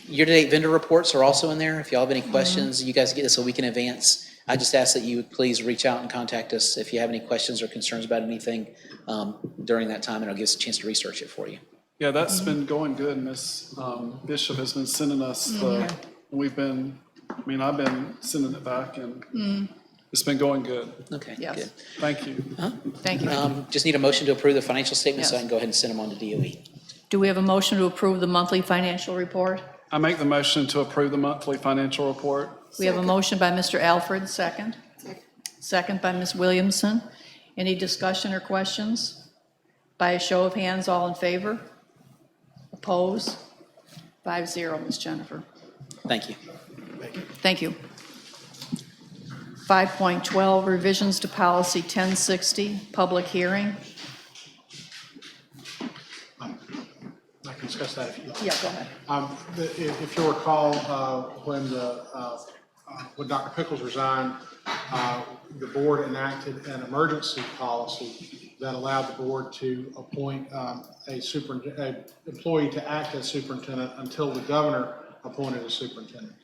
Year-to-date vendor reports are also in there. If y'all have any questions, you guys get this a week in advance. I just ask that you would please reach out and contact us if you have any questions or concerns about anything during that time, and it'll give us a chance to research it for you. Yeah, that's been going good. Ms. Bishop has been sending us I've been sending it back, and it's been going good. Okay, Yes. good. Thank you. Thank you. Just need a motion to approve the financial statement so I Yes. can go ahead and send them on to DOE. Do we have a motion to approve the monthly financial report? I make the motion to approve the monthly financial report. We have a motion by Mr. Alfred, second. Second by Ms. Williamson. Any discussion or questions? By a show of hands, all in favor? Oppose? 5-0, Ms. Jennifer. Thank you. Thank you. 5.12, revisions to policy 1060, public hearing. I can discuss that if you like. Yeah, go ahead. If you'll recall, when Dr. Pickles resigned, the board enacted an emergency policy that allowed the board to appoint an employee to act as superintendent until the governor appointed a superintendent.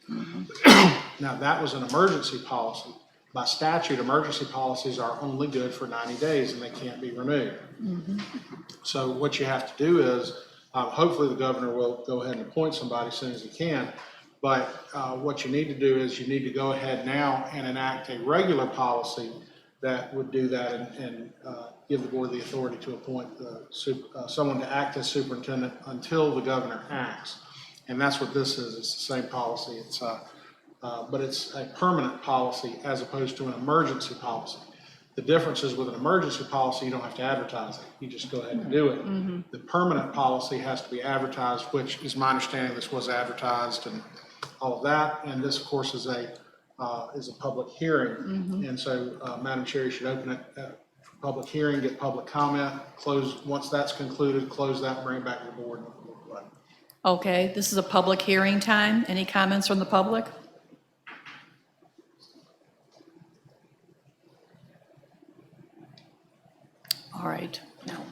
Now, that was an emergency policy. By statute, emergency policies are only good for 90 days and they can't be renewed. So what you have to do is, hopefully the governor will go ahead and appoint somebody as soon as he can. But what you need to do is you need to go ahead now and enact a regular policy that would do that and give the board the authority to appoint someone to act as superintendent until the governor acts. And that's what this is. It's the same policy. But it's a permanent policy as opposed to an emergency policy. The difference is with an emergency policy, you don't have to advertise it. You just go ahead and do it. The permanent policy has to be advertised, which is my understanding this was advertised and all of that. And this, of course, is a public hearing. And so, Madam Chair, you should open it for public hearing, get public comment, close. Once that's concluded, close that and bring it back to the board. Okay, this is a public hearing time. Any comments from the public? All right. Now,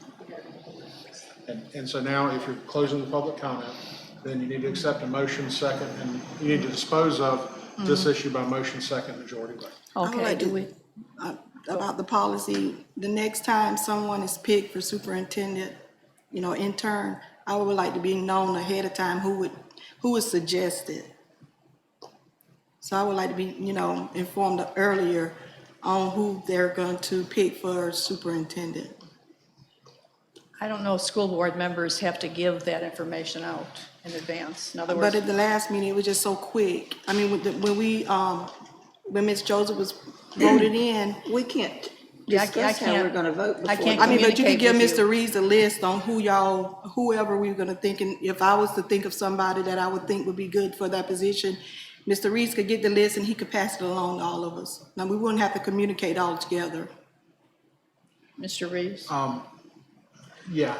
And so now, if you're closing the public comment, then you need to accept a motion second, and you need to dispose of this issue by motion second majority vote. okay, like do to- we, About the policy, the next time someone is picked for superintendent, intern, I would like to be known ahead of time who would suggest it. So I would like to be, informed earlier on who they're going to pick for superintendent. I don't know if school board members have to give that information out in advance. In other But words, at the last meeting, it was just so quick. I mean, when Ms. Joseph was voted in, We can't Yeah, I discuss how can't- we're gonna vote I before. can't I mean, but you could give communicate with Mr. Reeves a list on whoever we were gonna think, and if I was to think of somebody that I would think would be good for that position, Mr. Reeves could get the list and he could pass it along to all of us. Now, we wouldn't have to communicate all together. Mr. Reeves? Yeah,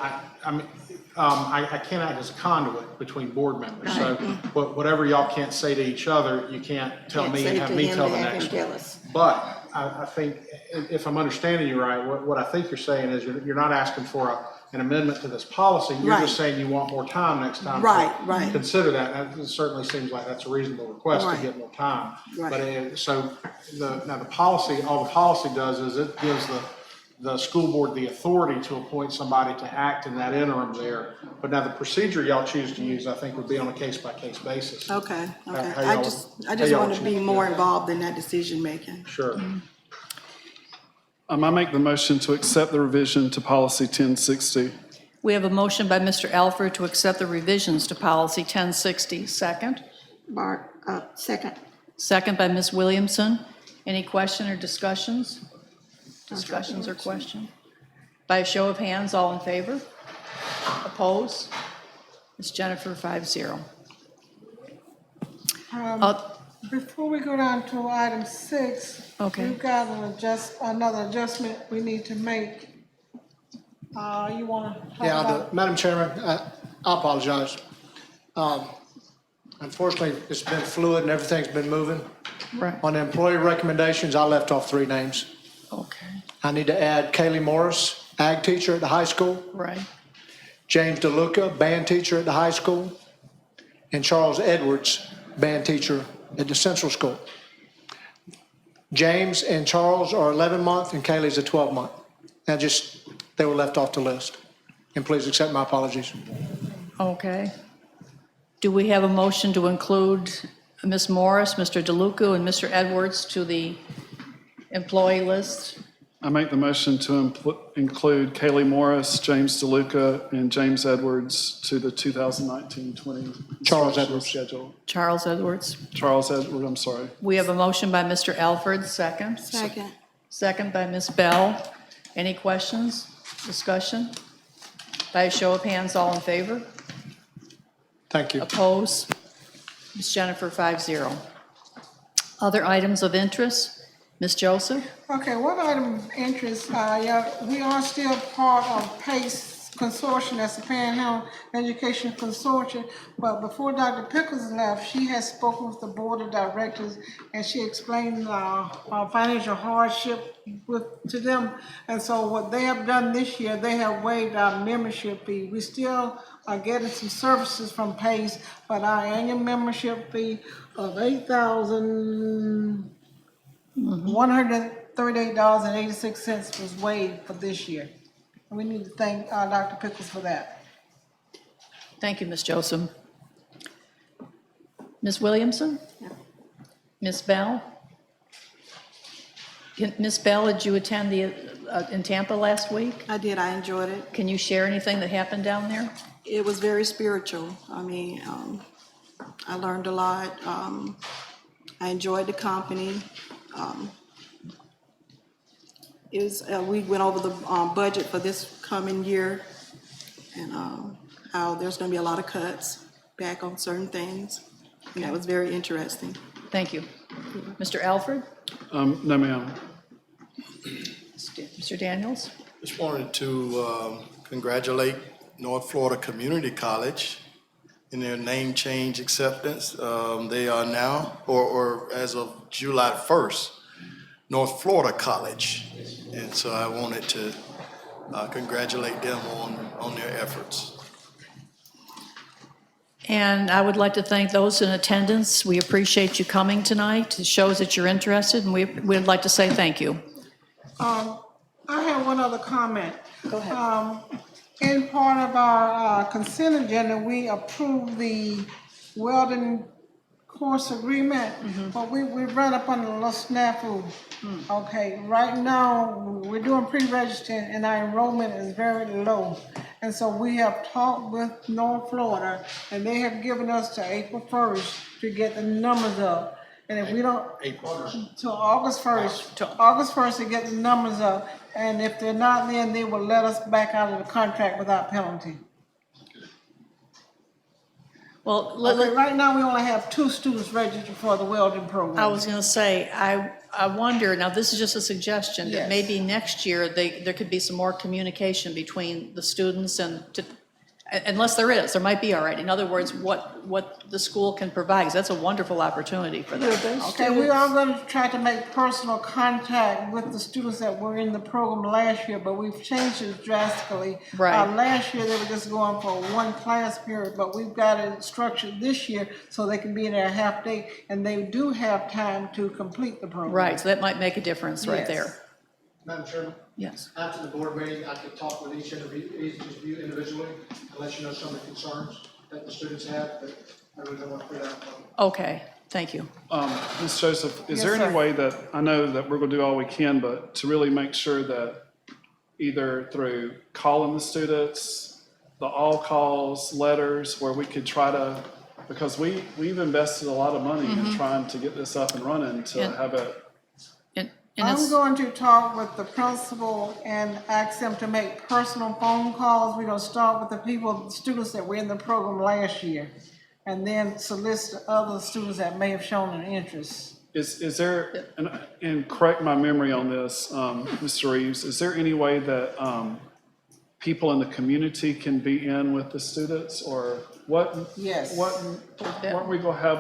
I can't act as a conduit between board members, so whatever y'all can't say to each other, you can't tell Can't me say and to have me him tell to the have him next tell one. us. But I think, if I'm understanding you right, what I think you're saying is you're not asking for an amendment to this policy. You're Right. just saying you want more time next time. Right. To consider that. And it certainly seems like that's a reasonable request to Right. get more time. Right. But so now the policy, all the policy does is it gives the school board the authority to appoint somebody to act in that interim there. But now the procedure y'all choose to use, I think, would be on a case-by-case basis. Okay. How I y'all- just how y'all want to choose be to do more it. involved in that decision-making. Sure. I make the motion to accept the revision to policy 1060. We have a motion by Mr. Alford to accept the revisions to policy 1060. Second? Second. Second by Ms. Williamson. Any question or discussions? Discussions or question? By a show of hands, all in favor? Opposed? Ms. Jennifer, 5-0. Before we go down to item 6, Okay. we've got another adjustment we need to make. You want to talk about? Madam Chairman, I apologize. Unfortunately, it's been fluid and everything's been moving. Right. On the employee recommendations, I left off 3 names. Okay. I need to add Kaylee Morris, ag teacher at the high school, Right. James DeLuca, band teacher at the high school, and Charles Edwards, band teacher at the central school. James and Charles are 11-month and Kaylee's a 12-month. They were left off the list. And please accept my apologies. Okay. Do we have a motion to include Ms. Morris, Mr. DeLuca, and Mr. Edwards to the employee list? I make the motion to include Kaylee Morris, James DeLuca, and James Edwards to the 2019-20 Charles instructional Edwards. schedule. Charles Edwards. Charles Edwards, I'm sorry. We have a motion by Mr. Alford, second. Second. Second by Ms. Bell. Any questions, discussion? By a show of hands, all in favor? Thank you. Opposed? Ms. Jennifer, 5-0. Other items of interest? Ms. Joseph? Okay, one item of interest, we are still part of PACE Consortium, that's the Panhandle Education Consortium, but before Dr. Pickles left, she has spoken with the board of directors, and she explained our financial hardship to them, and so what they have done this year, they have waived our membership fee. We still are getting some services from PACE, but our annual membership fee of $8,138.86 was waived for this year. And we need to thank Dr. Pickles for that. Thank you, Ms. Joseph. Ms. Williamson? Ms. Bell? Ms. Bell, did you attend in Tampa last week? I did, I enjoyed it. Can you share anything that happened down there? It was very spiritual. I mean, I learned a lot. I enjoyed the company. We went over the budget for this coming year and how there's going to be a lot of cuts back on certain things. And that was very interesting. Thank you. Mr. Alford? No, ma'am. Mr. Daniels? Just wanted to congratulate North Florida Community College in their name change acceptance. They are now, or as of July 1st, North Florida College. And so I wanted to congratulate them on their efforts. And I would like to thank those in attendance. We appreciate you coming tonight. It shows that you're interested, and we'd like to say thank you. I have one other comment. Go ahead. In part of our consent agenda, we approved the Weldon course agreement, but we run up on a little snafu. Okay, right now, we're doing pre-registering and our enrollment is very low. And so we have talked with North Florida and they have given us to April 1st to get the numbers up. And if we don't, to August 1st to get the numbers up. And if they're not, then they will let us back out of the contract without penalty. Well, Okay, right now, we only have 2 students registered for the welding program. I was going to say, I wonder, now this is just a suggestion, that Yes. maybe next year, there could be some more communication between the students and, unless there is, there might be already. In other words, what the school can provide, 'cause that's a wonderful opportunity for them. Okay, we are going to try to make personal contact with the students that were in the program last year, but we've changed it drastically. Right. Last year, they were just going for 1 class period, but we've got it structured this year so they can be in there a half day, and they do have time to complete the program. Right, so that might make a difference right Yes. there. Madam Chairman, Yes. after the board meeting, I could talk with each of you individually and let you know some of the concerns that the students have, but I really don't want to put that on. Okay, thank you. Ms. Joseph, is Yes, there any sir. way that, I know that we're going to do all we can, but to really make sure that either through calling the students, the all calls, letters, where we could try to, because we've invested a lot of money in trying to get this up and running to And- have it. And I'm it's, going to talk with the principal and ask them to make personal phone calls. We're going to start with the students that were in the program last year, and then solicit other students that may have shown an interest. Is there, and correct my memory on this, Mr. Reeves, is there any way that people in the community can be in with the students, or what? Yes. Weren't we gonna have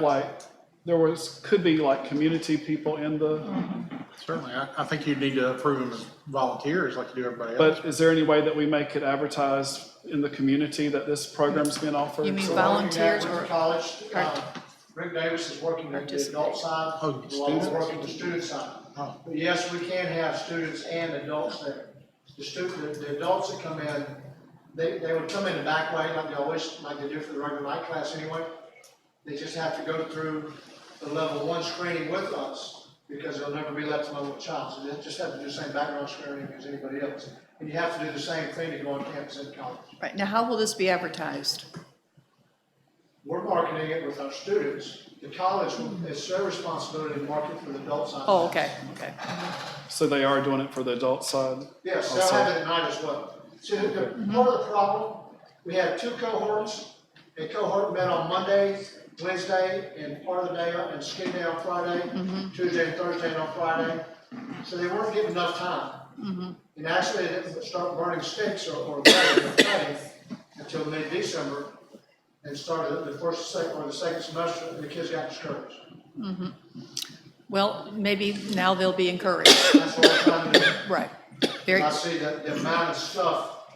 could be like community people in the, Certainly, I think you need to approve them as volunteers like you do everybody else. but is there any way that we make it advertised in the community that this program's being offered? You mean So- volunteers With or? the college, Rick Davis is working the adult side, Oh, while we're students? working the student side. Oh. But yes, we can have students and adults there. The adults that come in, they would come in the back way, like they always, like they do for the regular night class anyway. They just have to go through the level 1 screening with us, because they'll never be left alone with a child. So they just have to do the same background screening as anybody else. And you have to do the same thing to go on campus in college. Right, now how will this be advertised? We're marketing it with our students. The college, it's their responsibility to market for the adult side. Oh, okay, okay. So they are doing it for the adult side? Yes, they'll have it at night as well. See, part of the problem, we had 2 cohorts. A cohort met on Monday, Wednesday, and part of the day, and ski day on Friday, Tuesday and Thursday and on Friday. So they weren't getting enough time. And actually, they didn't start burning sticks or cutting until mid-December, and started the second semester, and the kids got discouraged. Well, maybe now they'll be encouraged. That's what we're trying to do. Right. And Very, I see that the amount of stuff,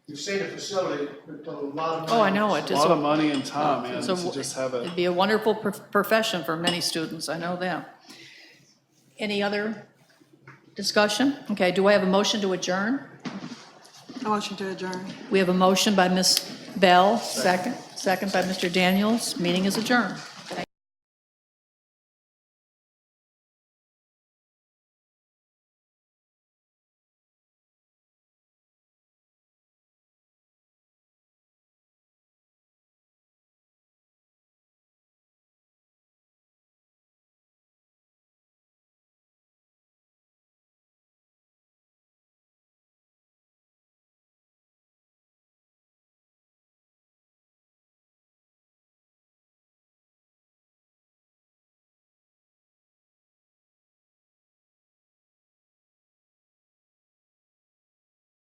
you've seen the facility, with a lot of money. oh, I know it. A lot of money and time, man, So to just have it. it'd be a wonderful profession for many students, I know that. Any other discussion? Okay, do I have a motion to adjourn? Motion to adjourn. We have a motion by Ms. Bell, second by Mr. Daniels. Meeting is adjourned.